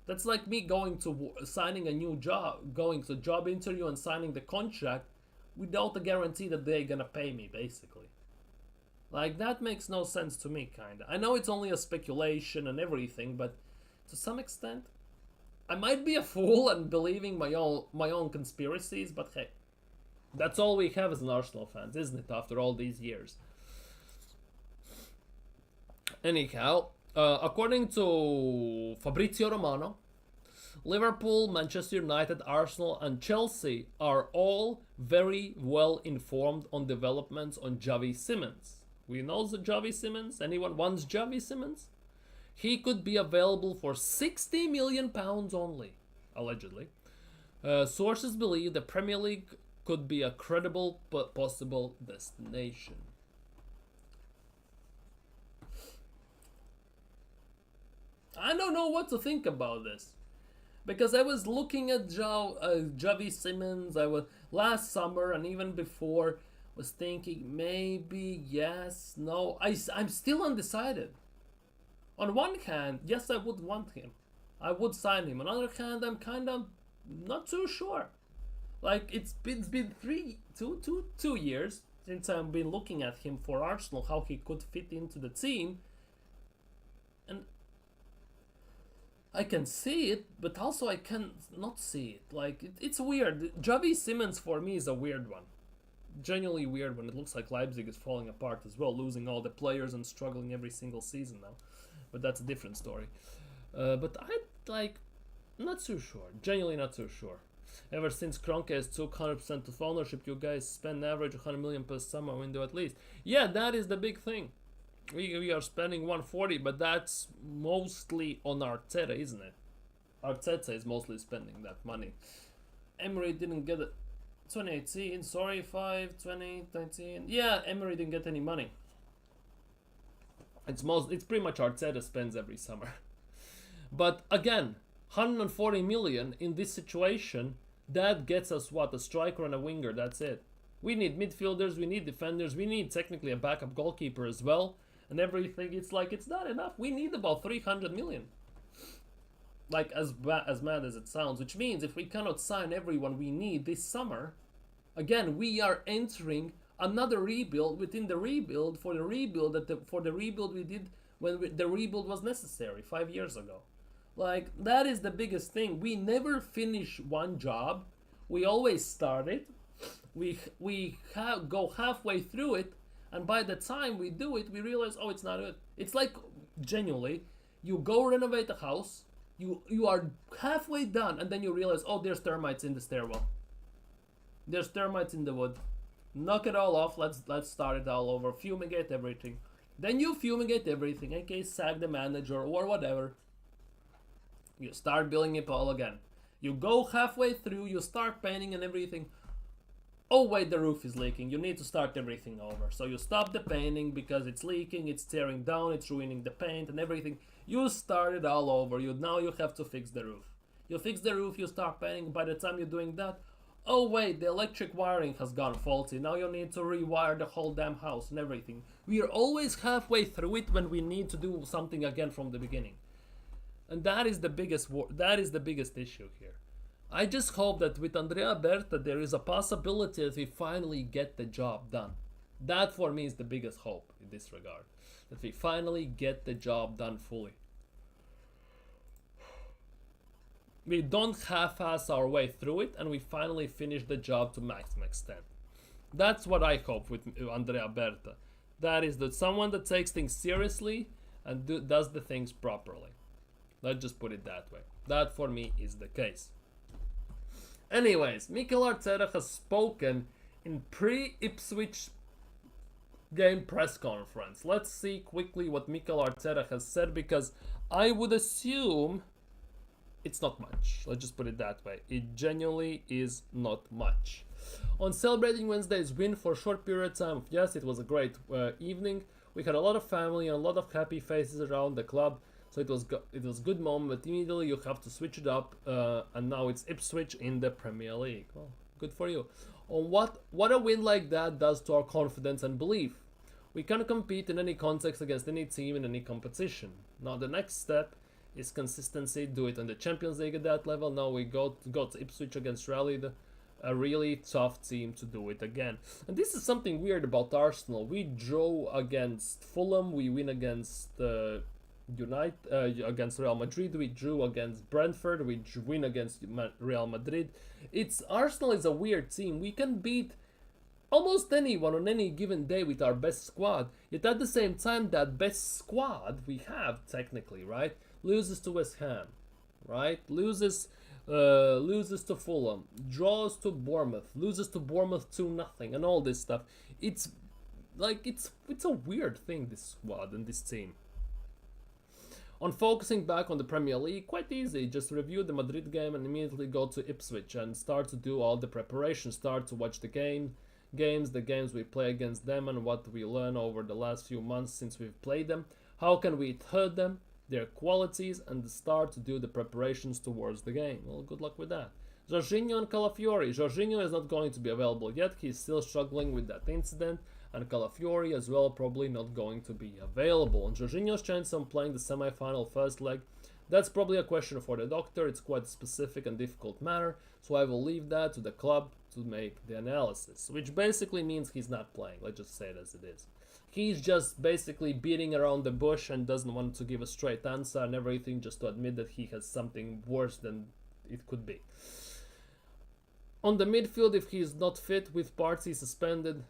That's like me going to signing a new job, going to job interview and signing the contract without a guarantee that they're gonna pay me, basically. Like, that makes no sense to me, kinda. I know it's only a speculation and everything, but to some extent, I might be a fool and believing my own conspiracies, but hey, that's all we have as an Arsenal fans, isn't it, after all these years? Anyhow, according to Fabrizio Romano, Liverpool, Manchester United, Arsenal and Chelsea are all very well informed on developments on Xavi Simons. We know the Xavi Simons? Anyone wants Xavi Simons? He could be available for £60 million only, allegedly. Sources believe the Premier League could be a credible but possible destination. I don't know what to think about this. Because I was looking at Xavi Simons, I was last summer and even before, was thinking maybe yes, no. I'm still undecided. On one hand, yes, I would want him. I would sign him. On the other hand, I'm kind of not too sure. Like, it's been 2 years since I've been looking at him for Arsenal, how he could fit into the team. And I can see it, but also I can not see it. Like, it's weird. Xavi Simons for me is a weird one. Genuinely weird one. It looks like Leipzig is falling apart as well, losing all the players and struggling every single season now. But that's a different story. But not too sure. Genuinely not too sure. Ever since Kroenke has took 100% of ownership, you guys spend average 100 million per summer window at least. Yeah, that is the big thing. We are spending 140, but that's mostly on Arteta, isn't it? Arteta is mostly spending that money. Emery didn't get it. 2018, sorry, 2019. Yeah, Emery didn't get any money. It's pretty much Arteta spends every summer. But again, 140 million in this situation, that gets us what? A striker and a winger, that's it. We need midfielders, we need defenders, we need technically a backup goalkeeper as well. And everything, it's like, it's not enough. We need about 300 million. Like, as mad as it sounds. Which means if we cannot sign everyone we need this summer, again, we are entering another rebuild within the rebuild for the rebuild we did when the rebuild was necessary 5 years ago. Like, that is the biggest thing. We never finish one job. We always start it. We go halfway through it, and by the time we do it, we realize, oh, it's not it. It's like, genuinely, you go renovate a house, you are halfway done, and then you realize, oh, there's termites in the stairwell. There's termites in the wood. Knock it all off. Let's start it all over. Fumigate everything. Then you fumigate everything, in case sack the manager or whatever. You start building it all again. You go halfway through, you start painting and everything. Oh wait, the roof is leaking. You need to start everything over. So you stop the painting because it's leaking, it's tearing down, it's ruining the paint and everything. You start it all over. Now you have to fix the roof. You fix the roof, you start painting. By the time you're doing that, oh wait, the electric wiring has gone faulty. Now you need to rewire the whole damn house and everything. We are always halfway through it when we need to do something again from the beginning. And that is the biggest issue here. I just hope that with Andrea Berta there is a possibility that we finally get the job done. That for me is the biggest hope in this regard. That we finally get the job done fully. We don't half-ass our way through it and we finally finish the job to maximum extent. That's what I hope with Andrea Berta. That is someone that takes things seriously and does the things properly. Let's just put it that way. That for me is the case. Anyways, Mikel Arteta has spoken in pre-Ipswich game press conference. Let's see quickly what Mikel Arteta has said, because I would assume it's not much. Let's just put it that way. It genuinely is not much. On celebrating Wednesday's win for a short period of time, yes, it was a great evening. We had a lot of family and a lot of happy faces around the club. So it was a good moment, but immediately you have to switch it up, and now it's Ipswich in the Premier League. Well, good for you. On what a win like that does to our confidence and belief. We can compete in any context against any team in any competition. Now the next step is consistency. Do it on the Champions League at that level. Now we go to Ipswich against Raleigh a really tough team to do it again. And this is something weird about Arsenal. We draw against Fulham, we win against against Real Madrid, we drew against Brentford, we win against Real Madrid. Arsenal is a weird team. We can beat almost anyone on any given day with our best squad. Yet at the same time, that best squad we have technically, right, loses to West Ham, right, loses to Fulham, draws to Bournemouth, loses to Bournemouth 2-0, and all this stuff. It's a weird thing, this squad and this team. On focusing back on the Premier League, quite easy. Just review the Madrid game and immediately go to Ipswich and start to do all the preparation. Start to watch the games we play against them, and what we learn over the last few months since we've played them. How can we hurt them, their qualities, and start to do the preparations towards the game. Well, good luck with that. Jorginho and Calafiori. Jorginho is not going to be available yet. He's still struggling with that incident. And Calafiori as well, probably not going to be available. And Jorginho's chance on playing the semi-final first leg, that's probably a question for the doctor. It's quite a specific and difficult matter, so I will leave that to the club to make the analysis, which basically means he's not playing. Let's just say it as it is. He's just basically beating around the bush and doesn't want to give a straight answer and everything, just to admit that he has something worse than it could be. On the midfield, if he's not fit with Partey suspended,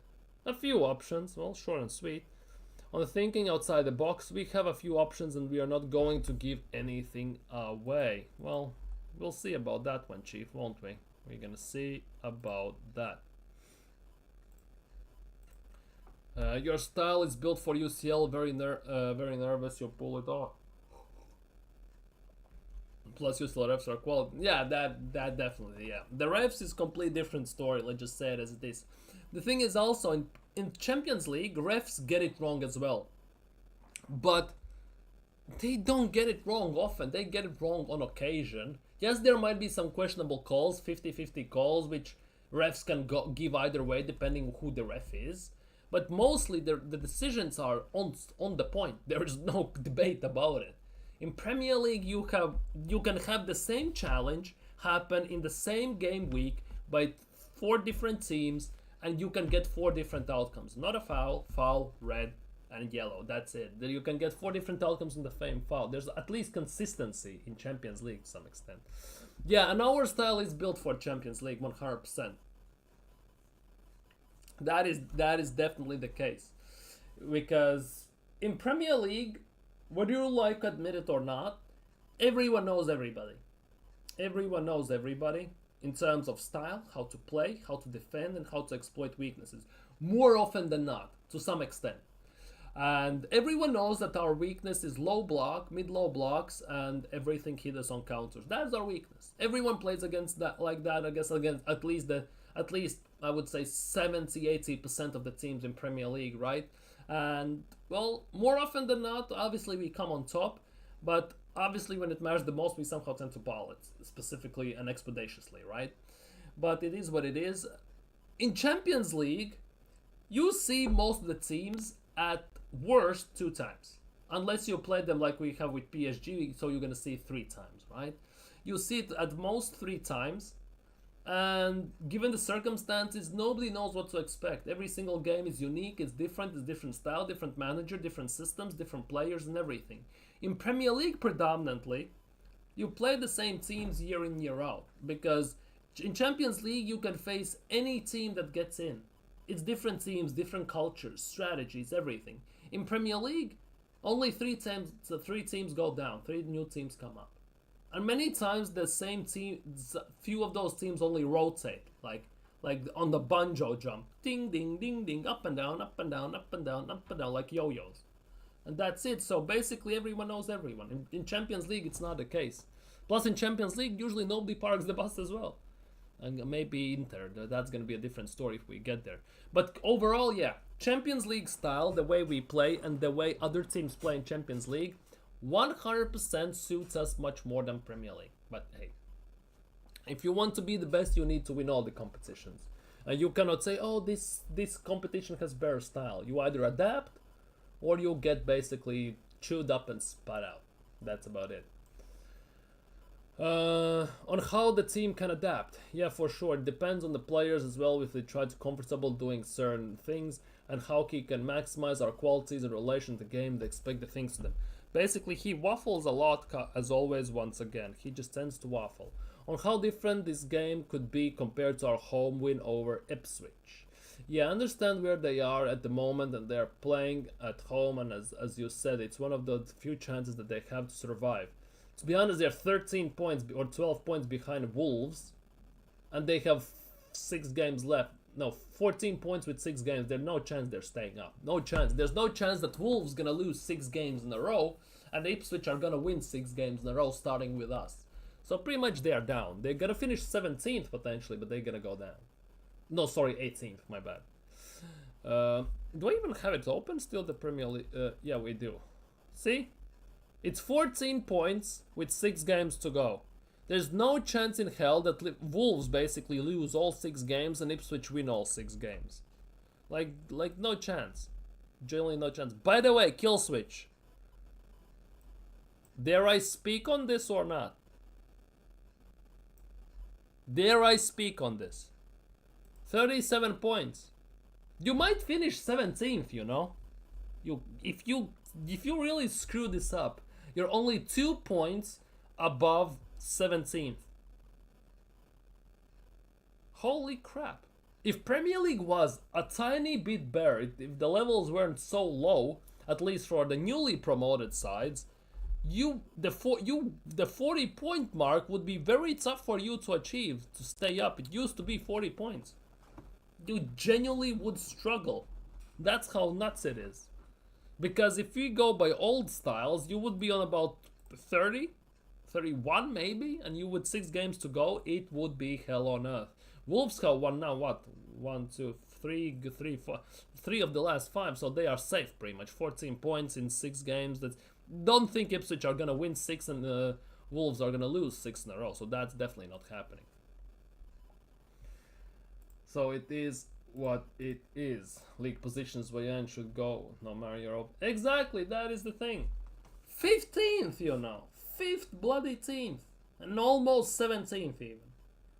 a few options, well, short and sweet. On the thinking outside the box, we have a few options and we are not going to give anything away. Well, we'll see about that one, Chief, won't we? We're gonna see about that. Your style is built for UCL, very nervous you'll pull it off. Plus UCL refs are quality. Yeah, that definitely, yeah. The refs is completely different story, let's just say it as it is. The thing is also, in Champions League, refs get it wrong as well. But they don't get it wrong often. They get it wrong on occasion. Yes, there might be some questionable calls, 50-50 calls, which refs can give either way depending who the ref is. But mostly the decisions are on the point. There is no debate about it. In Premier League, you can have the same challenge happen in the same game week by 4 different teams, and you can get 4 different outcomes. Not a foul, red, and yellow. That's it. You can get 4 different outcomes in the same foul. There's at least consistency in Champions League to some extent. Yeah, and our style is built for Champions League 100%. That is definitely the case. Because in Premier League, whether you like admit it or not, everyone knows everybody. Everyone knows everybody. In terms of style, how to play, how to defend, and how to exploit weaknesses. More often than not, to some extent. And everyone knows that our weakness is low block, mid-low blocks, and everything hit us on counters. That's our weakness. Everyone plays against that like that, I guess, against at least I would say 70-80% of the teams in Premier League, right? And, well, more often than not, obviously we come on top, but obviously, when it matters the most, we somehow tend to ball it, specifically and expeditiously, right? But it is what it is. In Champions League, you see most of the teams at worst 2 times. Unless you play them like we have with PSG, so you're going to see 3 times, right? You see it at most 3 times. And given the circumstances, nobody knows what to expect. Every single game is unique, it's different style, different manager, different systems, different players and everything. In Premier League predominantly, you play the same teams year in, year out. Because in Champions League, you can face any team that gets in. It's different teams, different cultures, strategies, everything. In Premier League, only 3 teams go down, 3 new teams come up. And many times the same team, few of those teams only rotate, like on the banjo jump. Ding, ding, ding, ding, up and down, up and down, up and down, up and down, like yo-yos. And that's it. So basically everyone knows everyone. In Champions League, it's not the case. Plus in Champions League, usually nobody parks the bus as well. And maybe Inter, that's going to be a different story if we get there. But overall, yeah, Champions League style, the way we play and the way other teams play in Champions League, 100% suits us much more than Premier League. But hey, if you want to be the best, you need to win all the competitions. And you cannot say, oh, this competition has better style. You either adapt or you'll get basically chewed up and spat out. That's about it. On how the team can adapt. Yeah, for sure. It depends on the players as well if they try to comfortable doing certain things and how he can maximize our qualities in relation to the game. They expect the things to them. Basically, he waffles a lot as always once again. He just tends to waffle. On how different this game could be compared to our home win over Ipswich. Yeah, I understand where they are at the moment and they're playing at home and as you said, it's one of the few chances that they have to survive. To be honest, they're 13 points or 12 points behind Wolves, and they have 6 games left. No, 14 points with 6 games. There's no chance they're staying up. No chance. There's no chance that Wolves gonna lose 6 games in a row, and Ipswich are gonna win 6 games in a row, starting with us. So pretty much they are down. They're gonna finish 17th potentially, but they're gonna go down. No, sorry, 18th. My bad. Do I even have it open still? The Premier League? Yeah, we do. See? It's 14 points with 6 games to go. There's no chance in hell that Wolves basically lose all 6 games and Ipswich win all 6 games. Like no chance. Genuinely no chance. By the way, kill switch. Dare I speak on this or not? Dare I speak on this? 37 points. You might finish 17th, you know? If you really screw this up, you're only 2 points above 17th. Holy crap. If Premier League was a tiny bit better, if the levels weren't so low, at least for the newly promoted sides, the 40 point mark would be very tough for you to achieve to stay up. It used to be 40 points. You genuinely would struggle. That's how nuts it is. Because if we go by old styles, you would be on about 30, 31 maybe, and you would 6 games to go. It would be hell on earth. Wolves have won now what? 1, 2, 3, 4, 3 of the last 5, so they are safe pretty much. 14 points in 6 games. Don't think Ipswich are gonna win 6 and Wolves are gonna lose 6 in a row. So that's definitely not happening. So it is what it is. League positions Bayern should go no matter Europe. Exactly, that is the thing. 15th, you know. 5th bloody 10th. And almost 17th even.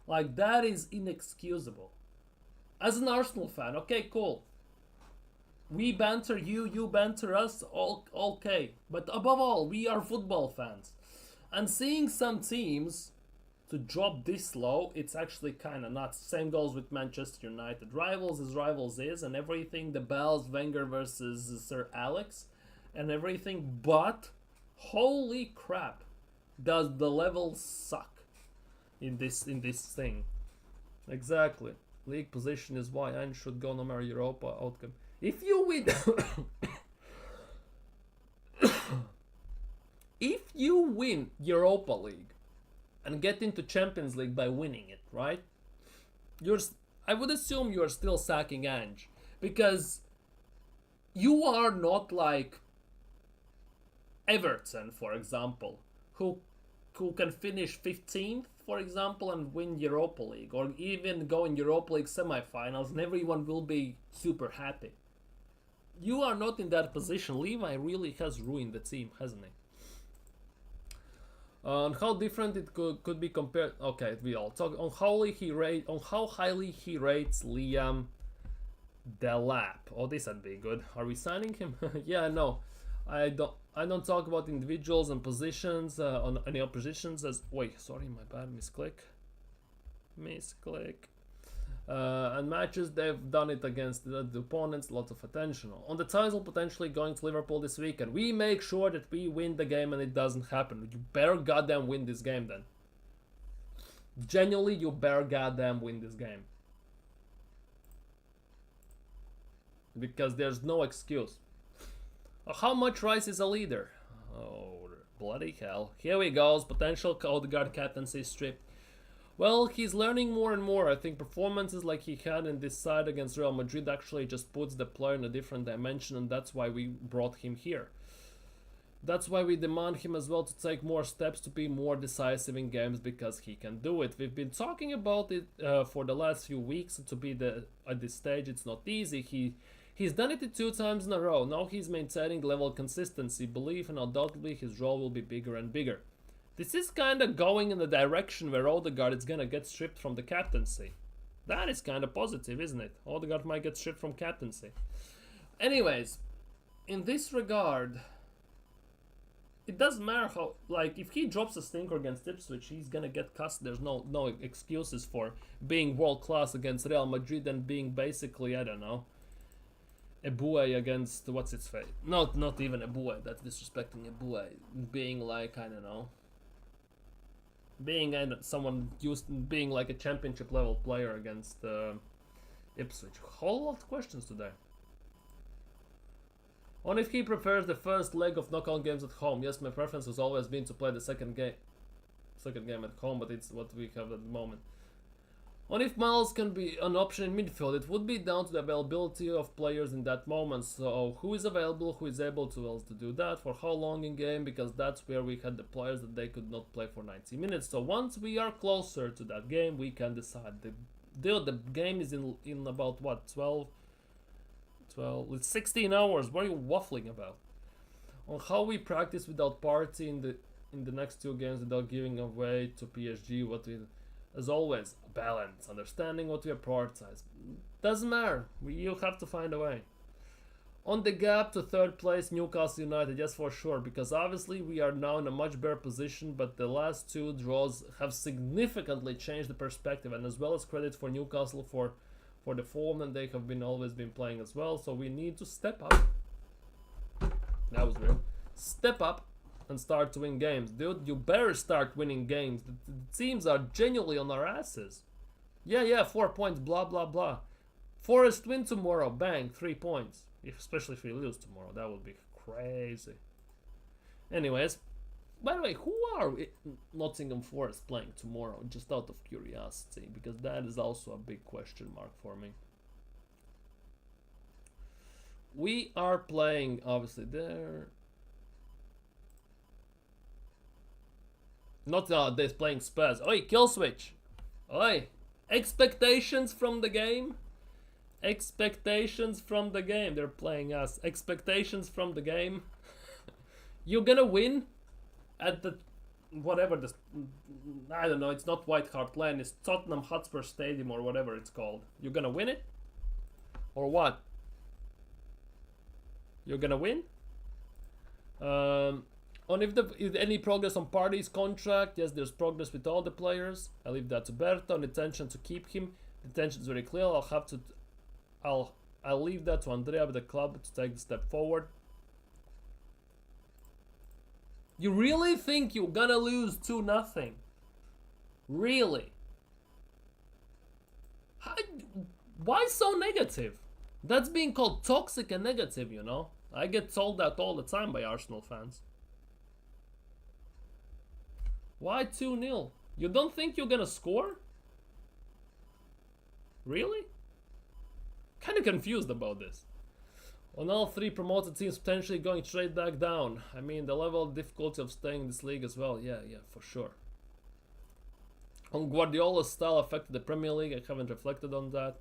Like, that is inexcusable. As an Arsenal fan, okay, cool. We banter you, you banter us, all okay. But above all, we are football fans. And seeing some teams to drop this low, it's actually kind of nuts. Same goes with Manchester United. Rivals as rivals is, and everything. The bells, Wenger versus Sir Alex, and everything. But holy crap, does the level suck in this thing? Exactly. League position is why I should go no matter Europa outcome. If you win, if you win Europa League and get into Champions League by winning it, right? I would assume you are still sacking Ange, because you are not like Everton, for example, who can finish 15th, for example, and win Europa League, or even go in Europa League semi-finals, and everyone will be super happy. You are not in that position. Levi really has ruined the team, hasn't he? On how different it could be compared. Okay, we all talk on how highly he rates Liam Delap. Oh, this would be good. Are we signing him? Yeah, no, I don't talk about individuals and positions on any positions as. Wait, sorry, my bad. Misclick. And matches they've done it against the opponents, lots of attention. On the title potentially going to Liverpool this weekend, we make sure that we win the game and it doesn't happen. You better goddamn win this game then. Genuinely, you better goddamn win this game. Because there's no excuse. How much Rice is a leader? Oh, bloody hell. Here we go, potential Odegaard captaincy stripped. Well, he's learning more and more. I think performances like he had in this side against Real Madrid actually just puts the player in a different dimension, and that's why we brought him here. That's why we demand him as well to take more steps to be more decisive in games, because he can do it. We've been talking about it for the last few weeks. To be at this stage, it's not easy. He's done it 2 times in a row. Now he's maintaining level consistency, belief, and undoubtedly his role will be bigger and bigger. This is kind of going in the direction where Odegaard is gonna get stripped from the captaincy. That is kind of positive, isn't it? Odegaard might get stripped from captaincy. Anyways, in this regard, it doesn't matter how, like, if he drops a stinker against Ipswich, he's gonna get cussed. There's no excuses for being world class against Real Madrid and being basically, I don't know, Eboué against, what's its face? Not even Eboué, that's disrespecting Eboué. Being like, I don't know, being someone used being like a championship level player against Ipswich. Whole lot of questions today. On if he prefers the first leg of knockout games at home. Yes, my preference has always been to play the second game at home, but it's what we have at the moment. On if Miles can be an option in midfield, it would be down to the availability of players in that moment. So who is available, who is able to do that, for how long in game, because that's where we had the players that they could not play for 90 minutes. So once we are closer to that game, we can decide. The game is in about what, 12, it's 16 hours. What are you waffling about? On how we practice without party in the next two games without giving away to PSG, what we, as always, balance, understanding what we are prioritize. Doesn't matter. You'll have to find a way. On the gap to third place, Newcastle United, yes, for sure, because obviously we are now in a much better position, but the last two draws have significantly changed the perspective, and as well as credit for Newcastle for the form that they have always been playing as well. So we need to step up. That was real. Step up and start to win games. Dude, you better start winning games. The teams are genuinely on our asses. Yeah, 4 points, blah, blah, blah. Forest win tomorrow, bang, 3 points. Especially if we lose tomorrow, that would be crazy. Anyways, by the way, who are Nottingham Forest playing tomorrow? Just out of curiosity, because that is also a big question mark for me. We are playing, obviously, there. Not they're playing Spurs. Oi, kill switch. Oi, expectations from the game. Expectations from the game. They're playing us. Expectations from the game. You're gonna win at the whatever this, I don't know, it's not White Hart Lane, it's Tottenham Hotspur Stadium or whatever it's called. You're gonna win it? Or what? You're gonna win? On if any progress on Party's contract, yes, there's progress with all the players. I leave that to Berto. On intention to keep him, the intention is very clear. I'll leave that to Andrea with the club to take the step forward. You really think you're gonna lose 2-0? Really? Why so negative? That's being called toxic and negative, you know? I get told that all the time by Arsenal fans. Why 2-0? You don't think you're gonna score? Really? Kinda confused about this. On all three promoted teams potentially going straight back down. I mean, the level of difficulty of staying in this league as well. Yeah, for sure. On Guardiola's style affected the Premier League, I haven't reflected on that.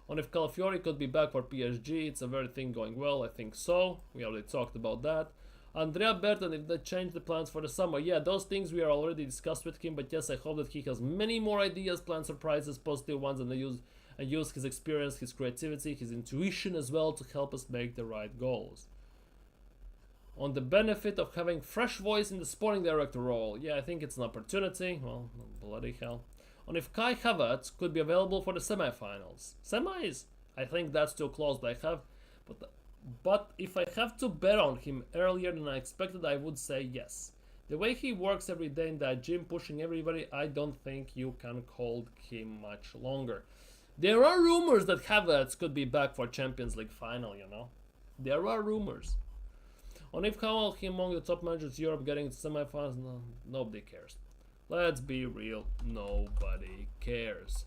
On if Calafiori could be back for PSG, it's a very thing going well, I think so. We already talked about that. Andrea Berton, if they change the plans for the summer. Yeah, those things we are already discussed with him, but yes, I hope that he has many more ideas, plans, surprises, positive ones, and use his experience, his creativity, his intuition as well to help us make the right goals. On the benefit of having fresh voice in the sporting director role, yeah, I think it's an opportunity. Well, bloody hell. On if Kai Havertz could be available for the semi-finals. Semis? I think that's too close, but if I have to bet on him earlier than I expected, I would say yes. The way he works every day in that gym, pushing everybody, I don't think you can hold him much longer. There are rumors that Havertz could be back for Champions League final, you know. There are rumors. On if how he among the top managers in Europe getting to semi-finals, no, nobody cares. Let's be real, nobody cares.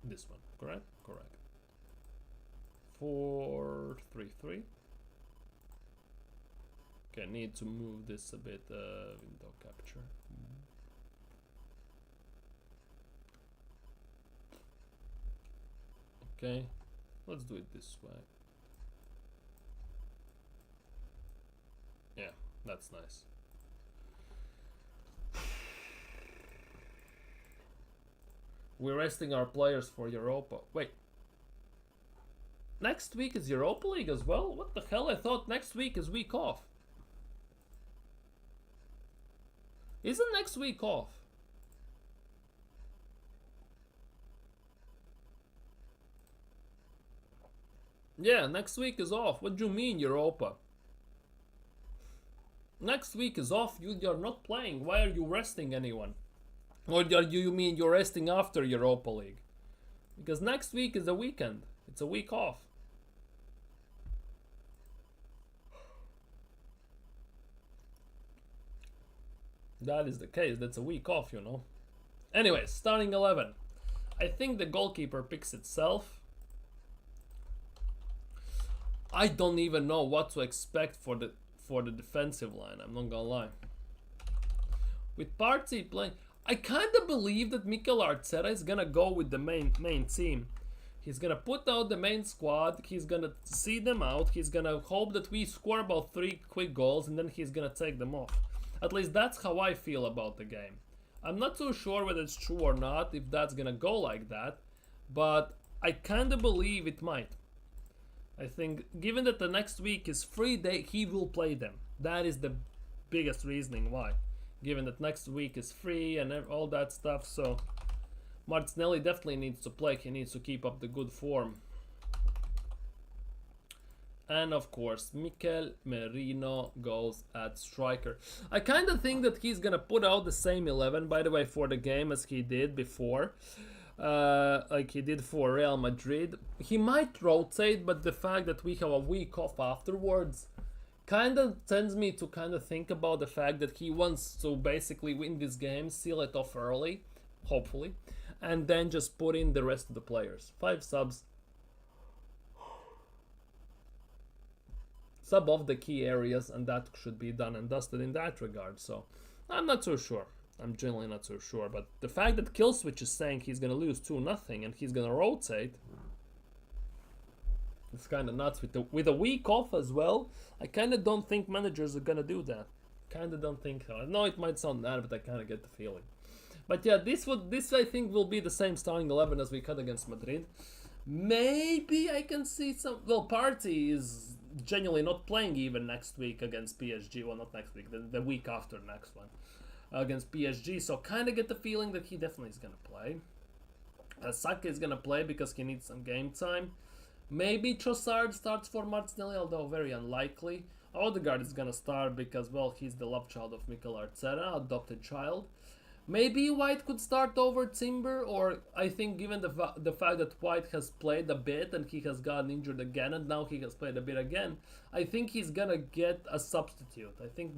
This one, correct? Correct. 4-3-3. Okay, need to move this a bit, window capture. Okay, let's do it this way. Yeah, that's nice. We're resting our players for Europa. Wait. Next week is Europa League as well? What the hell? I thought next week is week off. Isn't next week off? Yeah, next week is off. What do you mean, Europa? Next week is off. You're not playing. Why are you resting anyone? Or do you mean you're resting after Europa League? Because next week is a weekend. It's a week off. That is the case. That's a week off, you know. Anyways, starting 11. I think the goalkeeper picks itself. I don't even know what to expect for the defensive line. I'm not gonna lie. With Partey playing, I kind of believe that Mikel Arteta is gonna go with the main team. He's gonna put out the main squad. He's gonna see them out. He's gonna hope that we score about 3 quick goals, and then he's gonna take them off. At least that's how I feel about the game. I'm not so sure whether it's true or not, if that's gonna go like that, but I kind of believe it might. I think, given that the next week is free, he will play them. That is the biggest reasoning why. Given that next week is free and all that stuff, so Martinelli definitely needs to play. He needs to keep up the good form. And of course, Mikel Merino goes at striker. I kind of think that he's gonna put out the same 11, by the way, for the game as he did before. Like he did for Real Madrid. He might rotate, but the fact that we have a week off afterwards kind of tends me to kind of think about the fact that he wants to basically win this game, seal it off early, hopefully, and then just put in the rest of the players. 5 subs. Sub off the key areas, and that should be done and dusted in that regard. So I'm not so sure. I'm generally not so sure. But the fact that Killswitch is saying he's going to lose 2-0 and he's going to rotate, it's kind of nuts. With a week off as well, I kind of don't think managers are going to do that. Kind of don't think so. I know it might sound bad, but I kind of get the feeling. But yeah, this I think will be the same starting 11 as we cut against Madrid. Maybe I can see some... Well, Partey is genuinely not playing even next week against PSG. Well, not next week, the week after next one. Against PSG, so kind of get the feeling that he definitely is going to play. Saka is going to play because he needs some game time. Maybe Trossard starts for Martinelli, although very unlikely. Odegaard is going to start because, well, he's the love child of Mikel Arteta, adopted child. Maybe White could start over Timber, or I think given the fact that White has played a bit and he has gotten injured again and now he has played a bit again, I think he's gonna get a substitute. I think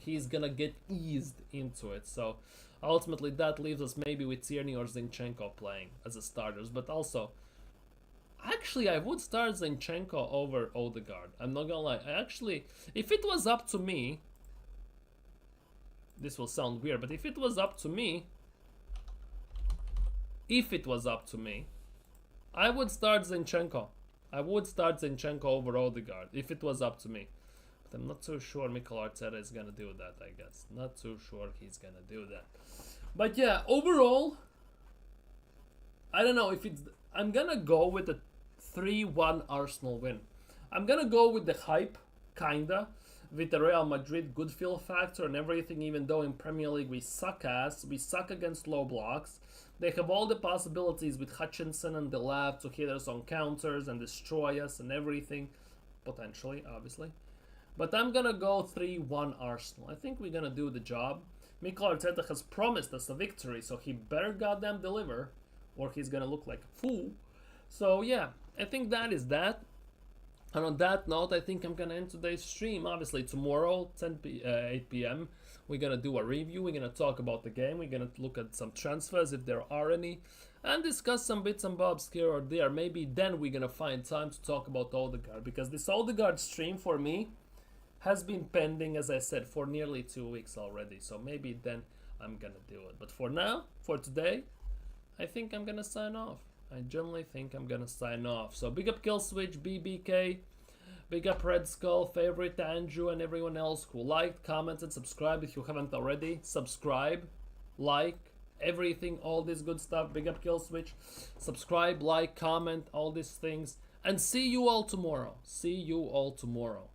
he's gonna get eased into it. So ultimately that leaves us maybe with Tierney or Zinchenko playing as the starters. But also, actually I would start Zinchenko over Odegaard. I'm not gonna lie. If it was up to me, this will sound weird, but if it was up to me, I would start Zinchenko. I would start Zinchenko over Odegaard if it was up to me. But I'm not so sure Mikel Arteta is gonna do that, I guess. Not so sure he's gonna do that. But yeah, overall, I don't know if it's... I'm gonna go with a 3-1 Arsenal win. I'm gonna go with the hype, kinda, with the Real Madrid good feel factor and everything, even though in Premier League we suck ass. We suck against low blocks. They have all the possibilities with Hutchinson and Delap to hit us on counters and destroy us and everything. Potentially, obviously. But I'm gonna go 3-1 Arsenal. I think we're gonna do the job. Mikel Arteta has promised us a victory, so he better goddamn deliver, or he's gonna look like a fool. So yeah, I think that is that. And on that note, I think I'm gonna end today's stream. Obviously tomorrow, 8 p.m. we're gonna do a review. We're gonna talk about the game. We're gonna look at some transfers if there are any, and discuss some bits and bobs here or there. Maybe then we're gonna find time to talk about Odegaard, because this Odegaard stream for me has been pending, as I said, for nearly 2 weeks already. So maybe then I'm gonna do it. But for now, for today, I think I'm gonna sign off. I generally think I'm gonna sign off. So big up Killswitch, BBK, Big up Red Skull, favorite Andrew, and everyone else who liked, commented, subscribed. If you haven't already, subscribe, like, everything, all this good stuff. Big up Kill Switch. Subscribe, like, comment, all these things. And see you all tomorrow. See you all tomorrow.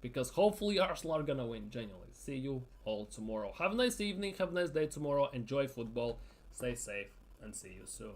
Because hopefully Arsenal are gonna win, genuinely. See you all tomorrow. Have a nice evening, have a nice day tomorrow. Enjoy football, stay safe, and see you soon.